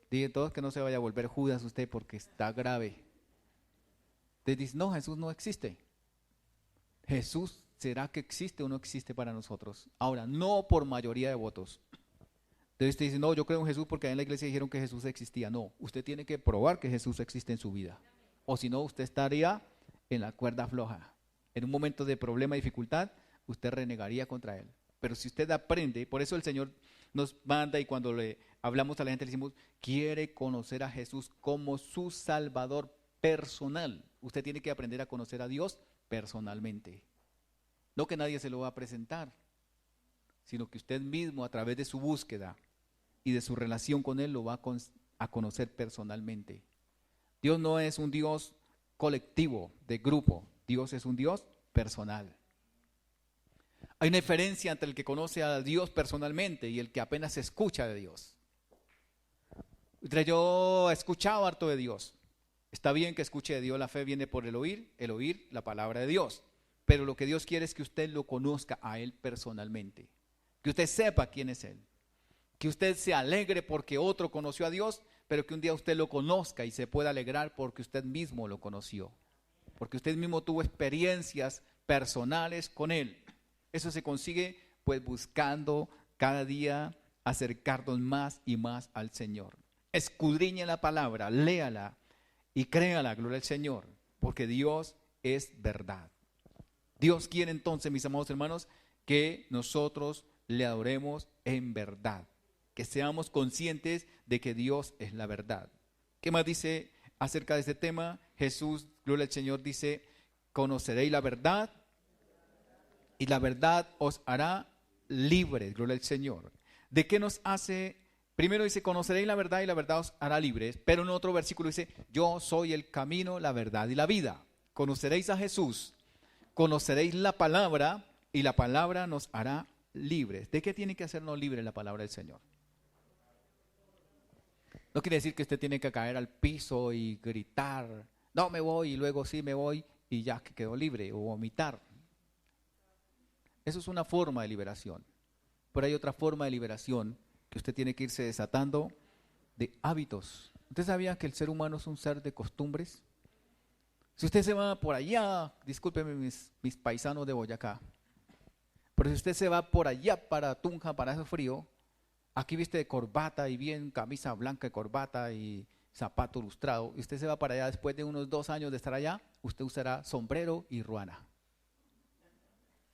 Dicen todos que no se vaya a volver Judas usted porque está grave. Entonces dicen, no, Jesús no existe. Jesús, ¿será que existe o no existe para nosotros? Ahora, no por mayoría de votos. Entonces usted dice, no, yo creo en Jesús porque en la iglesia dijeron que Jesús existía. No, usted tiene que probar que Jesús existe en su vida. O si no, usted estaría en la cuerda floja. En un momento de problema y dificultad, usted renegaría contra Él. Pero si usted aprende, por eso el Señor nos manda, y cuando le hablamos a la gente le decimos, quiere conocer a Jesús como su Salvador personal. Usted tiene que aprender a conocer a Dios personalmente. No que nadie se lo va a presentar, sino que usted mismo, a través de su búsqueda y de su relación con Él, lo va a conocer personalmente. Dios no es un Dios colectivo, de grupo. Dios es un Dios personal. Hay una diferencia entre el que conoce a Dios personalmente y el que apenas escucha de Dios. Yo he escuchado harto de Dios. Está bien que escuche de Dios, la fe viene por el oír la palabra de Dios. Pero lo que Dios quiere es que usted lo conozca a Él personalmente. Que usted sepa quién es Él. Que usted se alegre porque otro conoció a Dios, pero que un día usted lo conozca y se pueda alegrar porque usted mismo lo conoció. Porque usted mismo tuvo experiencias personales con Él. Eso se consigue pues buscando cada día acercarnos más y más al Señor. Escudriñe la palabra, léala y créala, gloria al Señor, porque Dios es verdad. Dios quiere entonces, mis amados hermanos, que nosotros le adoremos en verdad, que seamos conscientes de que Dios es la verdad. ¿Qué más dice acerca de este tema? Jesús, gloria al Señor, dice, conoceréis la verdad y la verdad os hará libres, gloria al Señor. ¿De qué nos hace? Primero dice, conoceréis la verdad y la verdad os hará libres, pero en otro versículo dice, yo soy el camino, la verdad y la vida. Conoceréis a Jesús, conoceréis la palabra y la palabra nos hará libres. ¿De qué tiene que hacernos libres la palabra del Señor? No quiere decir que usted tiene que caer al piso y gritar, no me voy, y luego sí me voy, y ya que quedó libre, o vomitar. Eso es una forma de liberación. Pero hay otra forma de liberación que usted tiene que irse desatando de hábitos. ¿Usted sabía que el ser humano es un ser de costumbres? Si usted se va por allá, discúlpeme mis paisanos de Boyacá, pero si usted se va por allá para Tunja, para ese frío, aquí viste de corbata y bien camisa blanca de corbata y zapato lustrado, y usted se va para allá después de unos 2 años de estar allá, usted usará sombrero y ruana.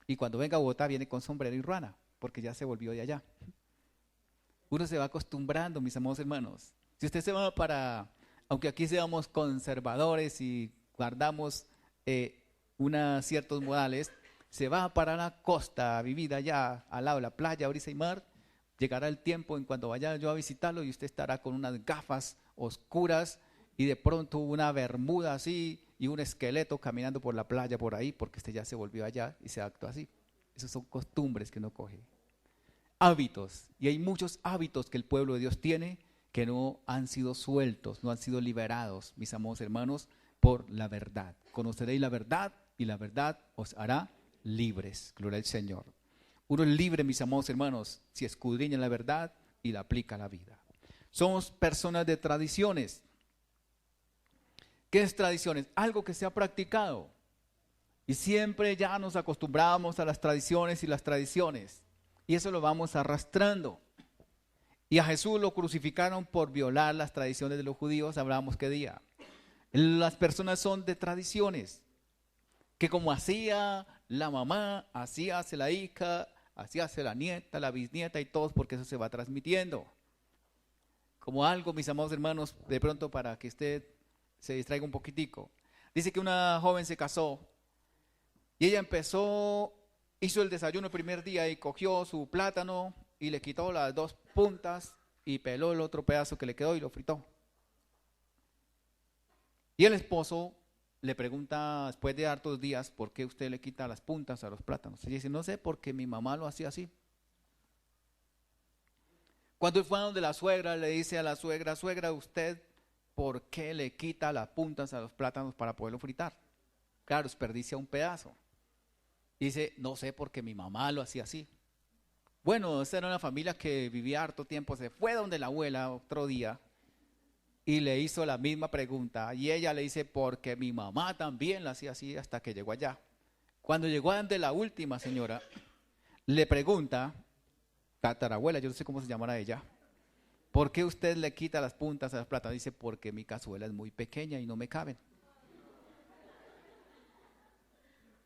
Y cuando venga a Bogotá viene con sombrero y ruana, porque ya se volvió de allá. Uno se va acostumbrando, mis amados hermanos. Si usted se va aunque aquí seamos conservadores y guardamos ciertos modales, se va para la costa a vivir allá al lado de la playa, brisa y mar, llegará el tiempo en cuando vaya yo a visitarlo y usted estará con unas gafas oscuras y de pronto una bermuda así y un esqueleto caminando por la playa por ahí, porque usted ya se volvió allá y se actuó así. Esas son costumbres que uno coge. Hábitos, y hay muchos hábitos que el pueblo de Dios tiene que no han sido sueltos, no han sido liberados, mis amados hermanos, por la verdad. Conoceréis la verdad y la verdad os hará libres. Gloria al Señor. Uno es libre, mis amados hermanos, si escudriña la verdad y la aplica a la vida. Somos personas de tradiciones. ¿Qué es tradiciones? Algo que se ha practicado. Y siempre ya nos acostumbramos a las tradiciones y las tradiciones. Y eso lo vamos arrastrando. Y a Jesús lo crucificaron por violar las tradiciones de los judíos. Hablábamos qué día. Las personas son de tradiciones. Que como hacía la mamá, así hace la hija, así hace la nieta, la bisnieta y todos, porque eso se va transmitiendo. Como algo, mis amados hermanos, de pronto para que usted se distraiga un poquitico. Dice que una joven se casó y ella hizo el desayuno el primer día y cogió su plátano y le quitó las 2 puntas y peló el otro pedazo que le quedó y lo fritó. Y el esposo le pregunta después de hartos días, ¿por qué usted le quita las puntas a los plátanos? Ella dice, no sé, porque mi mamá lo hacía así. Cuando él fue a donde la suegra, le dice a la suegra, suegra, ¿usted por qué le quita las puntas a los plátanos para poderlo fritar? Claro, desperdicia un pedazo. Dice, no sé, porque mi mamá lo hacía así. Bueno, esa era una familia que vivía harto tiempo, se fue donde la abuela otro día y le hizo la misma pregunta. Y ella le dice, porque mi mamá también la hacía así, hasta que llegó allá. Cuando llegó ante la última señora, le pregunta, tatarabuela, yo no sé cómo se llamará ella, ¿por qué usted le quita las puntas a las plátanos? Dice, porque mi cazuela es muy pequeña y no me caben.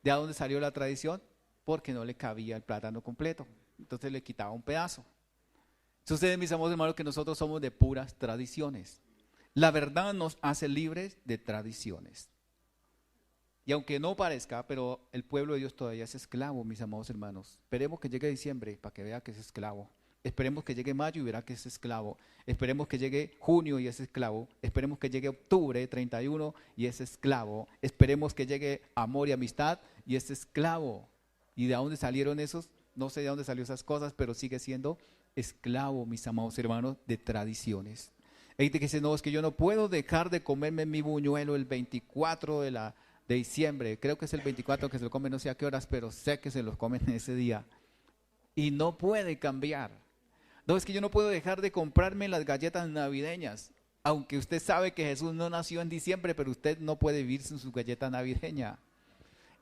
¿De dónde salió la tradición? Porque no le cabía el plátano completo, entonces le quitaba un pedazo. Sucede, mis amados hermanos, que nosotros somos de puras tradiciones. La verdad nos hace libres de tradiciones. Y aunque no parezca, pero el pueblo de Dios todavía es esclavo, mis amados hermanos. Esperemos que llegue diciembre para que vea que es esclavo. Esperemos que llegue mayo y verá que es esclavo. Esperemos que llegue junio y es esclavo. Esperemos que llegue octubre 31 y es esclavo. Esperemos que llegue amor y amistad y es esclavo. ¿Y de dónde salieron esos? No sé de dónde salió esas cosas, pero sigue siendo esclavo, mis amados hermanos, de tradiciones. Hay gente que dice, no, es que yo no puedo dejar de comerme mi buñuelo el 24 de diciembre. Creo que es el 24 que se lo comen, no sé a qué horas, pero sé que se los comen ese día. Y no puede cambiar. No, es que yo no puedo dejar de comprarme las galletas navideñas. Aunque usted sabe que Jesús no nació en diciembre, pero usted no puede vivir sin su galleta navideña.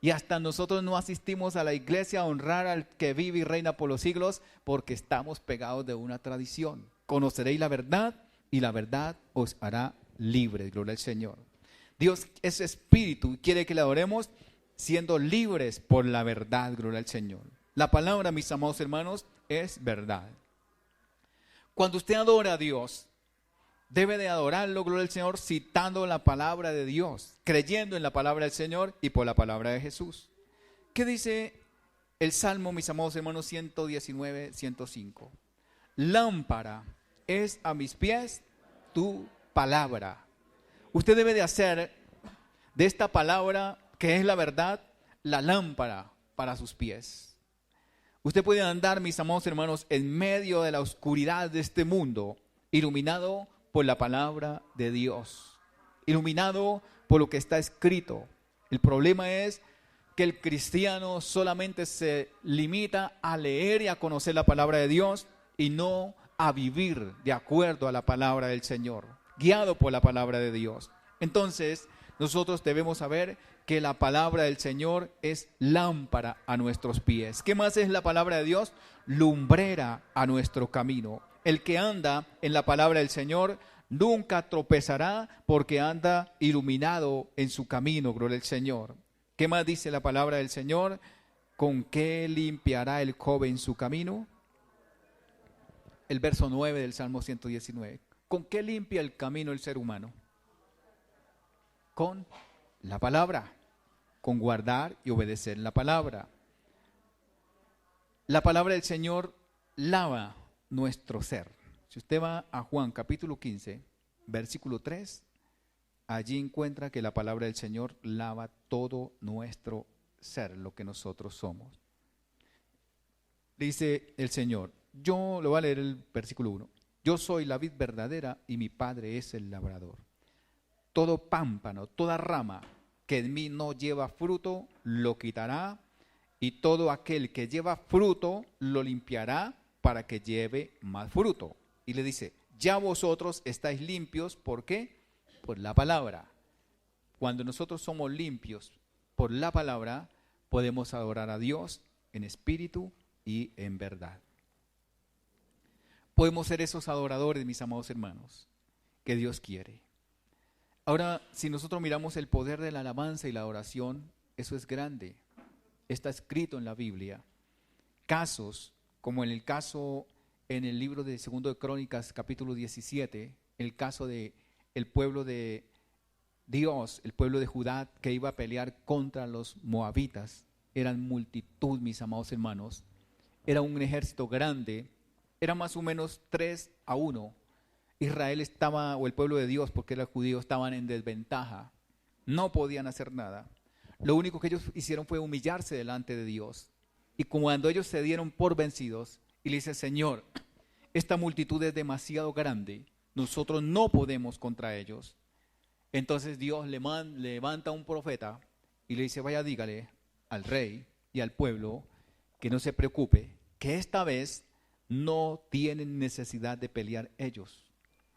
Y hasta nosotros no asistimos a la iglesia a honrar al que vive y reina por los siglos, porque estamos pegados de una tradición. Conoceréis la verdad y la verdad os hará libres. Gloria al Señor. Dios es espíritu y quiere que le adoremos siendo libres por la verdad. Gloria al Señor. La palabra, mis amados hermanos, es verdad. Cuando usted adora a Dios, debe de adorarlo, gloria al Señor, citando la palabra de Dios, creyendo en la palabra del Señor y por la palabra de Jesús. ¿Qué dice el Salmo, mis amados hermanos, 119, 105? Lámpara es a mis pies tu palabra. Usted debe de hacer de esta palabra, que es la verdad, la lámpara para sus pies. Usted puede andar, mis amados hermanos, en medio de la oscuridad de este mundo, iluminado por la palabra de Dios, iluminado por lo que está escrito. El problema es que el cristiano solamente se limita a leer y a conocer la palabra de Dios y no a vivir de acuerdo a la palabra del Señor, guiado por la palabra de Dios. Entonces, nosotros debemos saber que la palabra del Señor es lámpara a nuestros pies. ¿Qué más es la palabra de Dios? Lumbrera a nuestro camino. El que anda en la palabra del Señor nunca tropezará porque anda iluminado en su camino, gloria al Señor. ¿Qué más dice la palabra del Señor? ¿Con qué limpiará el joven su camino? El verso 9 del Salmo 119. ¿Con qué limpia el camino el ser humano? Con la palabra, con guardar y obedecer la palabra. La palabra del Señor lava nuestro ser. Si usted va a Juan capítulo 15, versículo 3, allí encuentra que la palabra del Señor lava todo nuestro ser, lo que nosotros somos. Dice el Señor, yo lo voy a leer el versículo 1, yo soy la vid verdadera y mi Padre es el labrador. Todo pámpano, toda rama que en mí no lleva fruto, lo quitará, y todo aquel que lleva fruto, lo limpiará para que lleve más fruto. Y le dice, ya vosotros estáis limpios, ¿por qué? Por la palabra. Cuando nosotros somos limpios por la palabra, podemos adorar a Dios en espíritu y en verdad. Podemos ser esos adoradores, mis amados hermanos, que Dios quiere. Ahora, si nosotros miramos el poder de la alabanza y la adoración, eso es grande. Está escrito en la Biblia. Casos, como en el caso en el libro de 2 de Crónicas, capítulo 17, el caso de el pueblo de Dios, el pueblo de Judá, que iba a pelear contra los moabitas. Eran multitud, mis amados hermanos. Era un ejército grande. Era más o menos 3-1. Israel estaba, o el pueblo de Dios, porque eran judíos, estaban en desventaja. No podían hacer nada. Lo único que ellos hicieron fue humillarse delante de Dios. Y cuando ellos se dieron por vencidos, y le dice, Señor, esta multitud es demasiado grande, nosotros no podemos contra ellos. Entonces Dios levanta a un profeta y le dice, vaya, dígale al rey y al pueblo que no se preocupe, que esta vez no tienen necesidad de pelear ellos.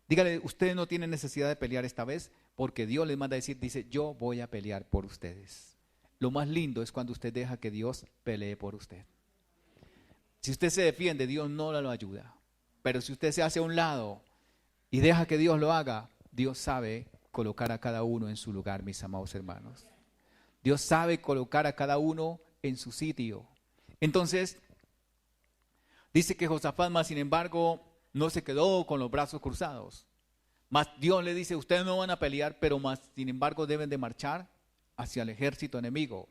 Dígale, ustedes no tienen necesidad de pelear esta vez, porque Dios les manda a decir, dice, yo voy a pelear por ustedes. Lo más lindo es cuando usted deja que Dios pelee por usted. Si usted se defiende, Dios no lo ayuda. Pero si usted se hace a un lado y deja que Dios lo haga, Dios sabe colocar a cada uno en su lugar, mis amados hermanos. Dios sabe colocar a cada uno en su sitio. Entonces, dice que Josafat, más sin embargo, no se quedó con los brazos cruzados. Mas Dios le dice, ustedes no van a pelear, pero más sin embargo deben de marchar hacia el ejército enemigo.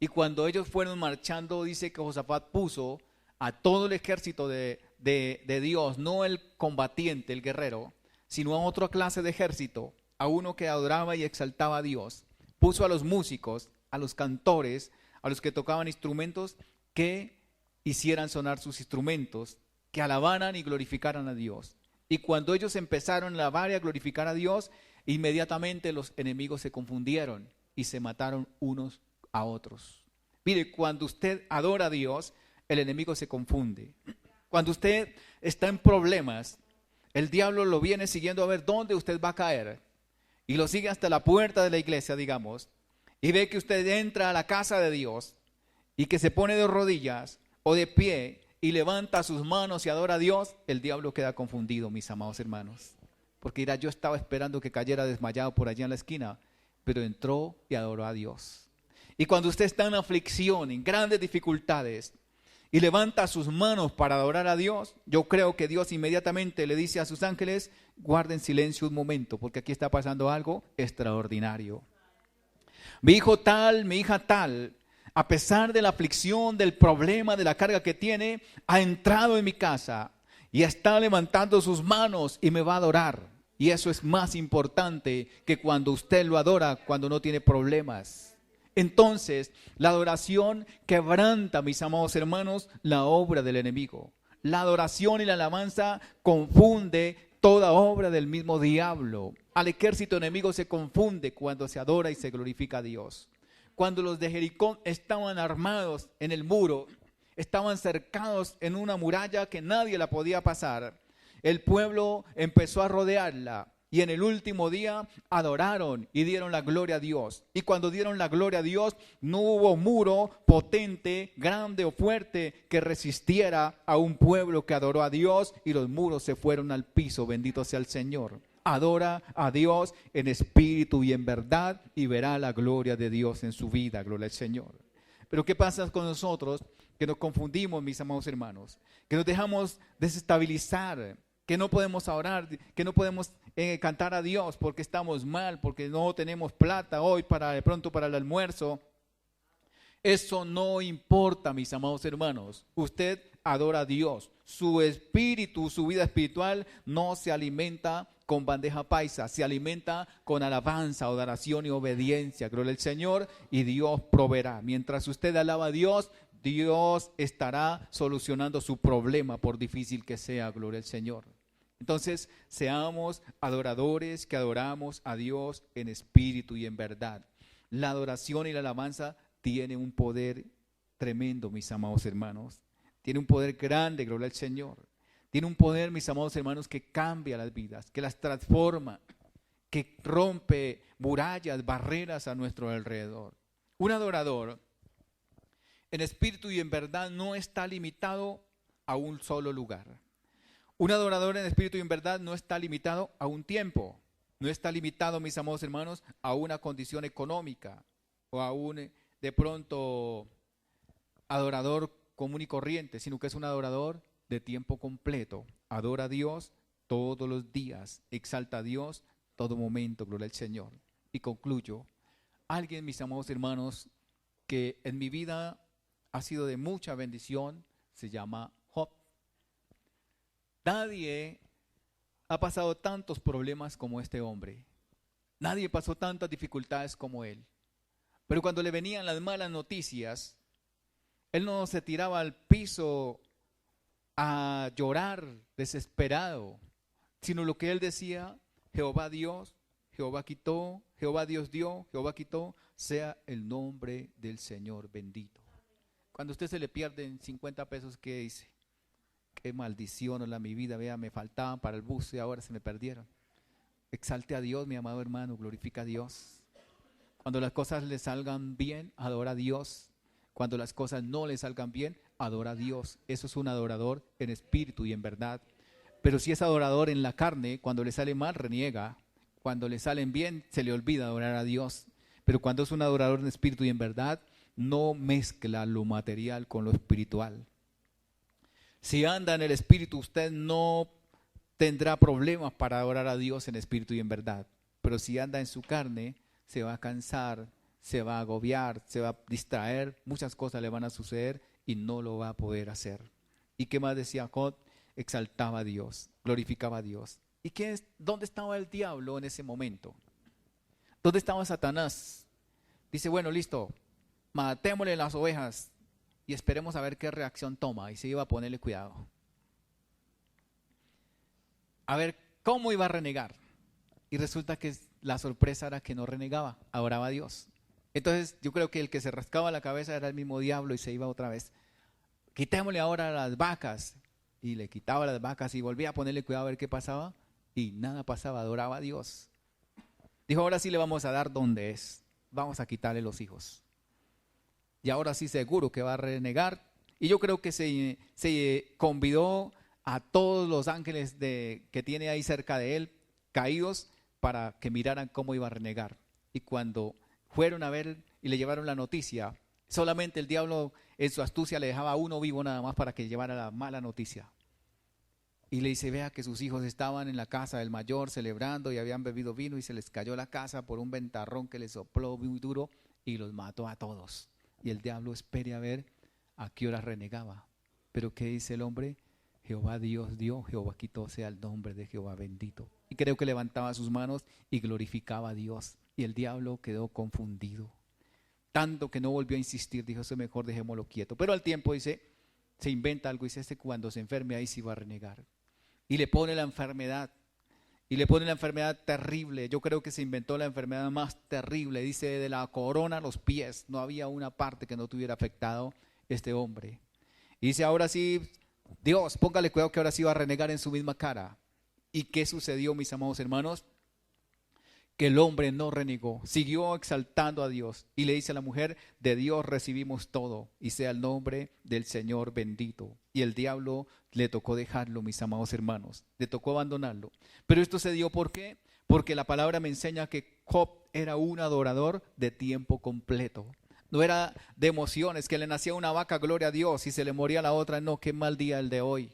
Y cuando ellos fueron marchando, dice que Josafat puso a todo el ejército de Dios, no el combatiente, el guerrero, sino a otra clase de ejército, a uno que adoraba y exaltaba a Dios. Puso a los músicos, a los cantores, a los que tocaban instrumentos, que hicieran sonar sus instrumentos, que alabaran y glorificaran a Dios. Y cuando ellos empezaron a alabar y a glorificar a Dios, inmediatamente los enemigos se confundieron y se mataron unos a otros. Mire, cuando usted adora a Dios, el enemigo se confunde. Cuando usted está en problemas, el diablo lo viene siguiendo a ver dónde usted va a caer. Y lo sigue hasta la puerta de la iglesia, digamos, y ve que usted entra a la casa de Dios y que se pone de rodillas o de pie y levanta sus manos y adora a Dios. El diablo queda confundido, mis amados hermanos, porque dirá, yo estaba esperando que cayera desmayado por allá en la esquina, pero entró y adoró a Dios. Y cuando usted está en aflicción, en grandes dificultades, y levanta sus manos para adorar a Dios, yo creo que Dios inmediatamente le dice a sus ángeles, guarden silencio un momento, porque aquí está pasando algo extraordinario. Mi hijo tal, mi hija tal, a pesar de la aflicción, del problema, de la carga que tiene, ha entrado en mi casa y está levantando sus manos y me va a adorar. Y eso es más importante que cuando usted lo adora, cuando no tiene problemas. Entonces, la adoración quebranta, mis amados hermanos, la obra del enemigo. La adoración y la alabanza confunde toda obra del mismo diablo. Al ejército enemigo se confunde cuando se adora y se glorifica a Dios. Cuando los de Jericó estaban armados en el muro, estaban cercados en una muralla que nadie la podía pasar, el pueblo empezó a rodearla. Y en el último día adoraron y dieron la gloria a Dios. Y cuando dieron la gloria a Dios, no hubo muro potente, grande o fuerte que resistiera a un pueblo que adoró a Dios, y los muros se fueron al piso. Bendito sea el Señor. Adora a Dios en espíritu y en verdad, y verá la gloria de Dios en su vida. Gloria al Señor. Pero ¿qué pasa con nosotros? Que nos confundimos, mis amados hermanos. Que nos dejamos desestabilizar. Que no podemos orar, que no podemos cantar a Dios porque estamos mal, porque no tenemos plata hoy de pronto para el almuerzo. Eso no importa, mis amados hermanos. Usted adora a Dios. Su espíritu, su vida espiritual no se alimenta con bandeja paisa, se alimenta con alabanza, adoración y obediencia. Gloria al Señor, y Dios proveerá. Mientras usted alaba a Dios, Dios estará solucionando su problema, por difícil que sea. Gloria al Señor. Entonces, seamos adoradores que adoramos a Dios en espíritu y en verdad. La adoración y la alabanza tienen un poder tremendo, mis amados hermanos. Tiene un poder grande, gloria al Señor. Tiene un poder, mis amados hermanos, que cambia las vidas, que las transforma, que rompe murallas, barreras a nuestro alrededor. Un adorador en espíritu y en verdad no está limitado a un solo lugar. Un adorador en espíritu y en verdad no está limitado a un tiempo. No está limitado, mis amados hermanos, a una condición económica o a un, de pronto, adorador común y corriente, sino que es un adorador de tiempo completo. Adora a Dios todos los días, exalta a Dios todo momento, gloria al Señor. Y concluyo, alguien, mis amados hermanos, que en mi vida ha sido de mucha bendición, se llama Job. Nadie ha pasado tantos problemas como este hombre. Nadie pasó tantas dificultades como él. Pero cuando le venían las malas noticias, él no se tiraba al piso a llorar desesperado, sino lo que él decía: Jehová Dios, Jehová quitó, Jehová Dios dio, Jehová quitó, sea el nombre del Señor bendito. Cuando a usted se le pierden 50 pesos, ¿qué dice? Qué maldición, hola mi vida, vea, me faltaban para el bus y ahora se me perdieron. Exalte a Dios, mi amado hermano, glorifica a Dios. Cuando las cosas le salgan bien, adora a Dios. Cuando las cosas no le salgan bien, adora a Dios. Eso es un adorador en espíritu y en verdad. Pero si es adorador en la carne, cuando le sale mal, reniega. Cuando le salen bien, se le olvida adorar a Dios. Pero cuando es un adorador en espíritu y en verdad, no mezcla lo material con lo espiritual. Si anda en el espíritu, usted no tendrá problemas para adorar a Dios en espíritu y en verdad. Pero si anda en su carne, se va a cansar, se va a agobiar, se va a distraer, muchas cosas le van a suceder y no lo va a poder hacer. ¿Y qué más decía Job? Exaltaba a Dios, glorificaba a Dios. ¿Y dónde estaba el diablo en ese momento? ¿Dónde estaba Satanás? Dice, bueno, listo, matémosle las ovejas y esperemos a ver qué reacción toma. Y se iba a ponerle cuidado. A ver cómo iba a renegar. Y resulta que la sorpresa era que no renegaba, adoraba a Dios. Entonces yo creo que el que se rascaba la cabeza era el mismo diablo y se iba otra vez. Quitémosle ahora las vacas. Y le quitaba las vacas y volvía a ponerle cuidado a ver qué pasaba. Y nada pasaba, adoraba a Dios. Dijo, ahora sí le vamos a dar donde es. Vamos a quitarle los hijos. Y ahora sí seguro que va a renegar. Y yo creo que se convidó a todos los ángeles que tiene ahí cerca de él, caídos, para que miraran cómo iba a renegar. Y cuando fueron a ver y le llevaron la noticia, solamente el diablo en su astucia le dejaba a uno vivo nada más para que llevara la mala noticia. Y le dice, vea que sus hijos estaban en la casa del mayor celebrando y habían bebido vino y se les cayó la casa por un ventarrón que les sopló muy duro y los mató a todos. Y el diablo espere a ver a qué hora renegaba. Pero ¿qué dice el hombre? Jehová Dios dio, Jehová quitó, sea el nombre de Jehová bendito. Y creo que levantaba sus manos y glorificaba a Dios. Y el diablo quedó confundido. Tanto que no volvió a insistir, dijo, eso mejor dejémoslo quieto. Pero al tiempo dice, se inventa algo y dice, cuando se enferme ahí sí va a renegar. Y le pone la enfermedad y le pone la enfermedad terrible. Yo creo que se inventó la enfermedad más terrible. Dice, de la corona a los pies, no había una parte que no tuviera afectado este hombre. Y dice, ahora sí, Dios, póngale cuidado que ahora sí va a renegar en su misma cara. ¿Y qué sucedió, mis amados hermanos? Que el hombre no renegó, siguió exaltando a Dios y le dice a la mujer, de Dios recibimos todo y sea el nombre del Señor bendito. Y el diablo le tocó dejarlo, mis amados hermanos, le tocó abandonarlo. Pero esto se dio, ¿por qué? Porque la palabra me enseña que Job era un adorador de tiempo completo. No era de emociones, que le nacía una vaca, gloria a Dios, y se le moría la otra, no, qué mal día el de hoy.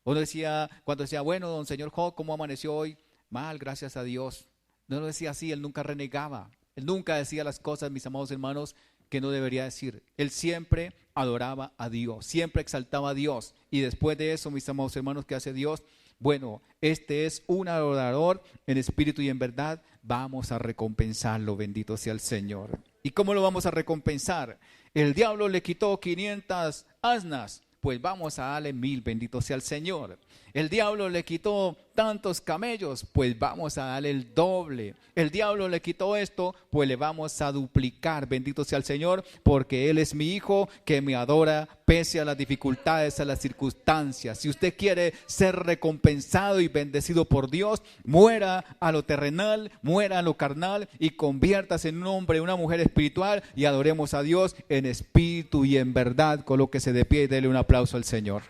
Uno decía, cuando decía, bueno, don señor Job, ¿cómo amaneció hoy? Mal, gracias a Dios. No lo decía así, él nunca renegaba, él nunca decía las cosas, mis amados hermanos, que no debería decir. Él siempre adoraba a Dios, siempre exaltaba a Dios. Y después de eso, mis amados hermanos, ¿qué hace Dios? Bueno, este es un adorador en espíritu y en verdad, vamos a recompensarlo, bendito sea el Señor. ¿Y cómo lo vamos a recompensar? El diablo le quitó 500 asnas, pues vamos a darle 1000, bendito sea el Señor. El diablo le quitó tantos camellos, pues vamos a darle el doble. El diablo le quitó esto, pues le vamos a duplicar, bendito sea el Señor, porque Él es mi hijo que me adora pese a las dificultades, a las circunstancias. Si usted quiere ser recompensado y bendecido por Dios, muera a lo terrenal, muera a lo carnal y conviértase en un hombre, una mujer espiritual y adoremos a Dios en espíritu y en verdad. Colóquese de pie y dele un aplauso al Señor.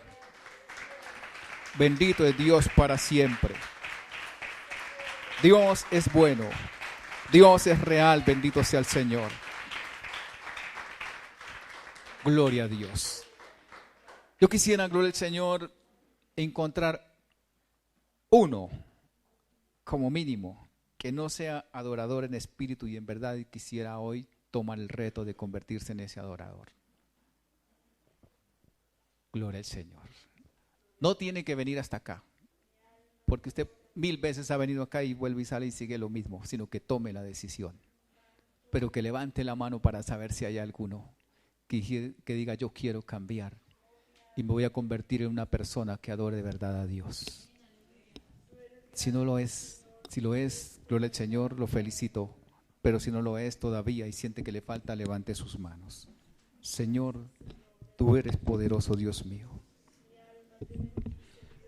Bendito es Dios para siempre. Dios es bueno. Dios es real. Bendito sea el Señor. Gloria a Dios. Yo quisiera, gloria al Señor, encontrar uno, como mínimo, que no sea adorador en espíritu y en verdad, y quisiera hoy tomar el reto de convertirse en ese adorador. Gloria al Señor. No tiene que venir hasta acá, porque usted 1000 veces ha venido acá y vuelve y sale y sigue lo mismo, sino que tome la decisión. Pero que levante la mano para saber si hay alguno que diga, yo quiero cambiar y me voy a convertir en una persona que adore de verdad a Dios. Si no lo es, si lo es, gloria al Señor, lo felicito. Pero si no lo es todavía y siente que le falta, levante sus manos. Señor, tú eres poderoso, Dios mío.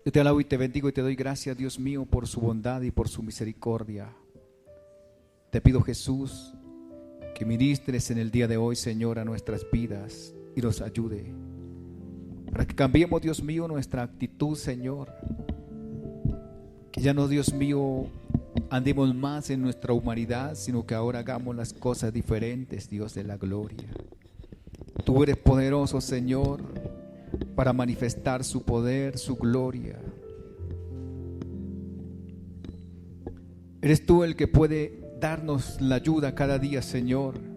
Yo te alabo y te bendigo y te doy gracias, Dios mío, por su bondad y por su misericordia. Te pido, Jesús, que ministres en el día de hoy, Señor, a nuestras vidas y nos ayude para que cambiemos, Dios mío, nuestra actitud, Señor. Que ya no, Dios mío, andemos más en nuestra humanidad, sino que ahora hagamos las cosas diferentes, Dios de la gloria. Tú eres poderoso, Señor, para manifestar su poder, su gloria. Eres tú el que puede darnos la ayuda cada día, Señor,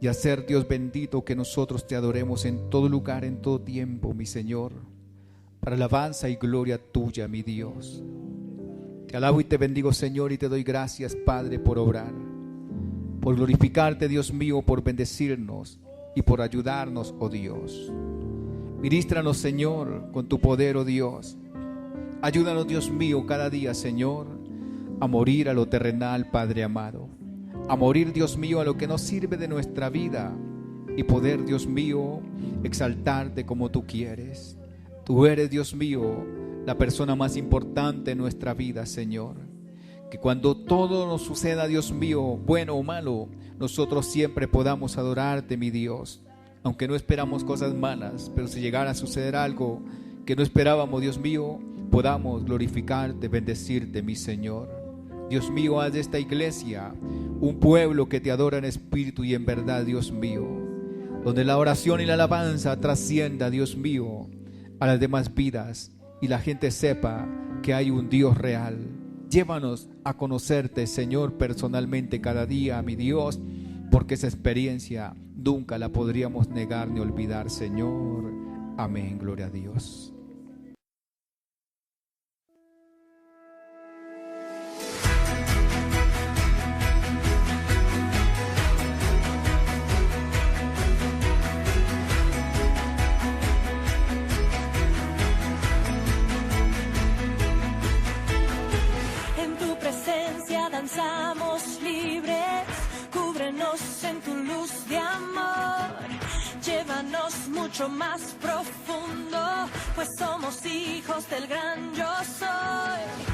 y hacer, Dios bendito, que nosotros te adoremos en todo lugar, en todo tiempo, mi Señor, para alabanza y gloria tuya, mi Dios. Te alabo y te bendigo, Señor, y te doy gracias, Padre, por obrar, por glorificarte, Dios mío, por bendecirnos y por ayudarnos, oh Dios. Ministranos, Señor, con tu poder, oh Dios. Ayúdanos, Dios mío, cada día, Señor, a morir a lo terrenal, Padre amado. A morir, Dios mío, a lo que no sirve de nuestra vida y poder, Dios mío, exaltarte como tú quieres. Tú eres, Dios mío, la persona más importante en nuestra vida, Señor. Que cuando todo nos suceda, Dios mío, bueno o malo, nosotros siempre podamos adorarte, mi Dios. Aunque no esperamos cosas malas, pero si llegara a suceder algo que no esperábamos, Dios mío, podamos glorificarte, bendecirte, mi Señor. Dios mío, haz de esta iglesia un pueblo que te adora en espíritu y en verdad, Dios mío, donde la oración y la alabanza trascienda, Dios mío, a las demás vidas y la gente sepa que hay un Dios real. Llévanos a conocerte, Señor, personalmente cada día, mi Dios, porque esa experiencia nunca la podríamos negar ni olvidar, Señor. Amén, gloria a Dios. avanzamos libres, cúbrenos en tu luz de amor, llévanos mucho más profundo, pues somos hijos del gran yo soy.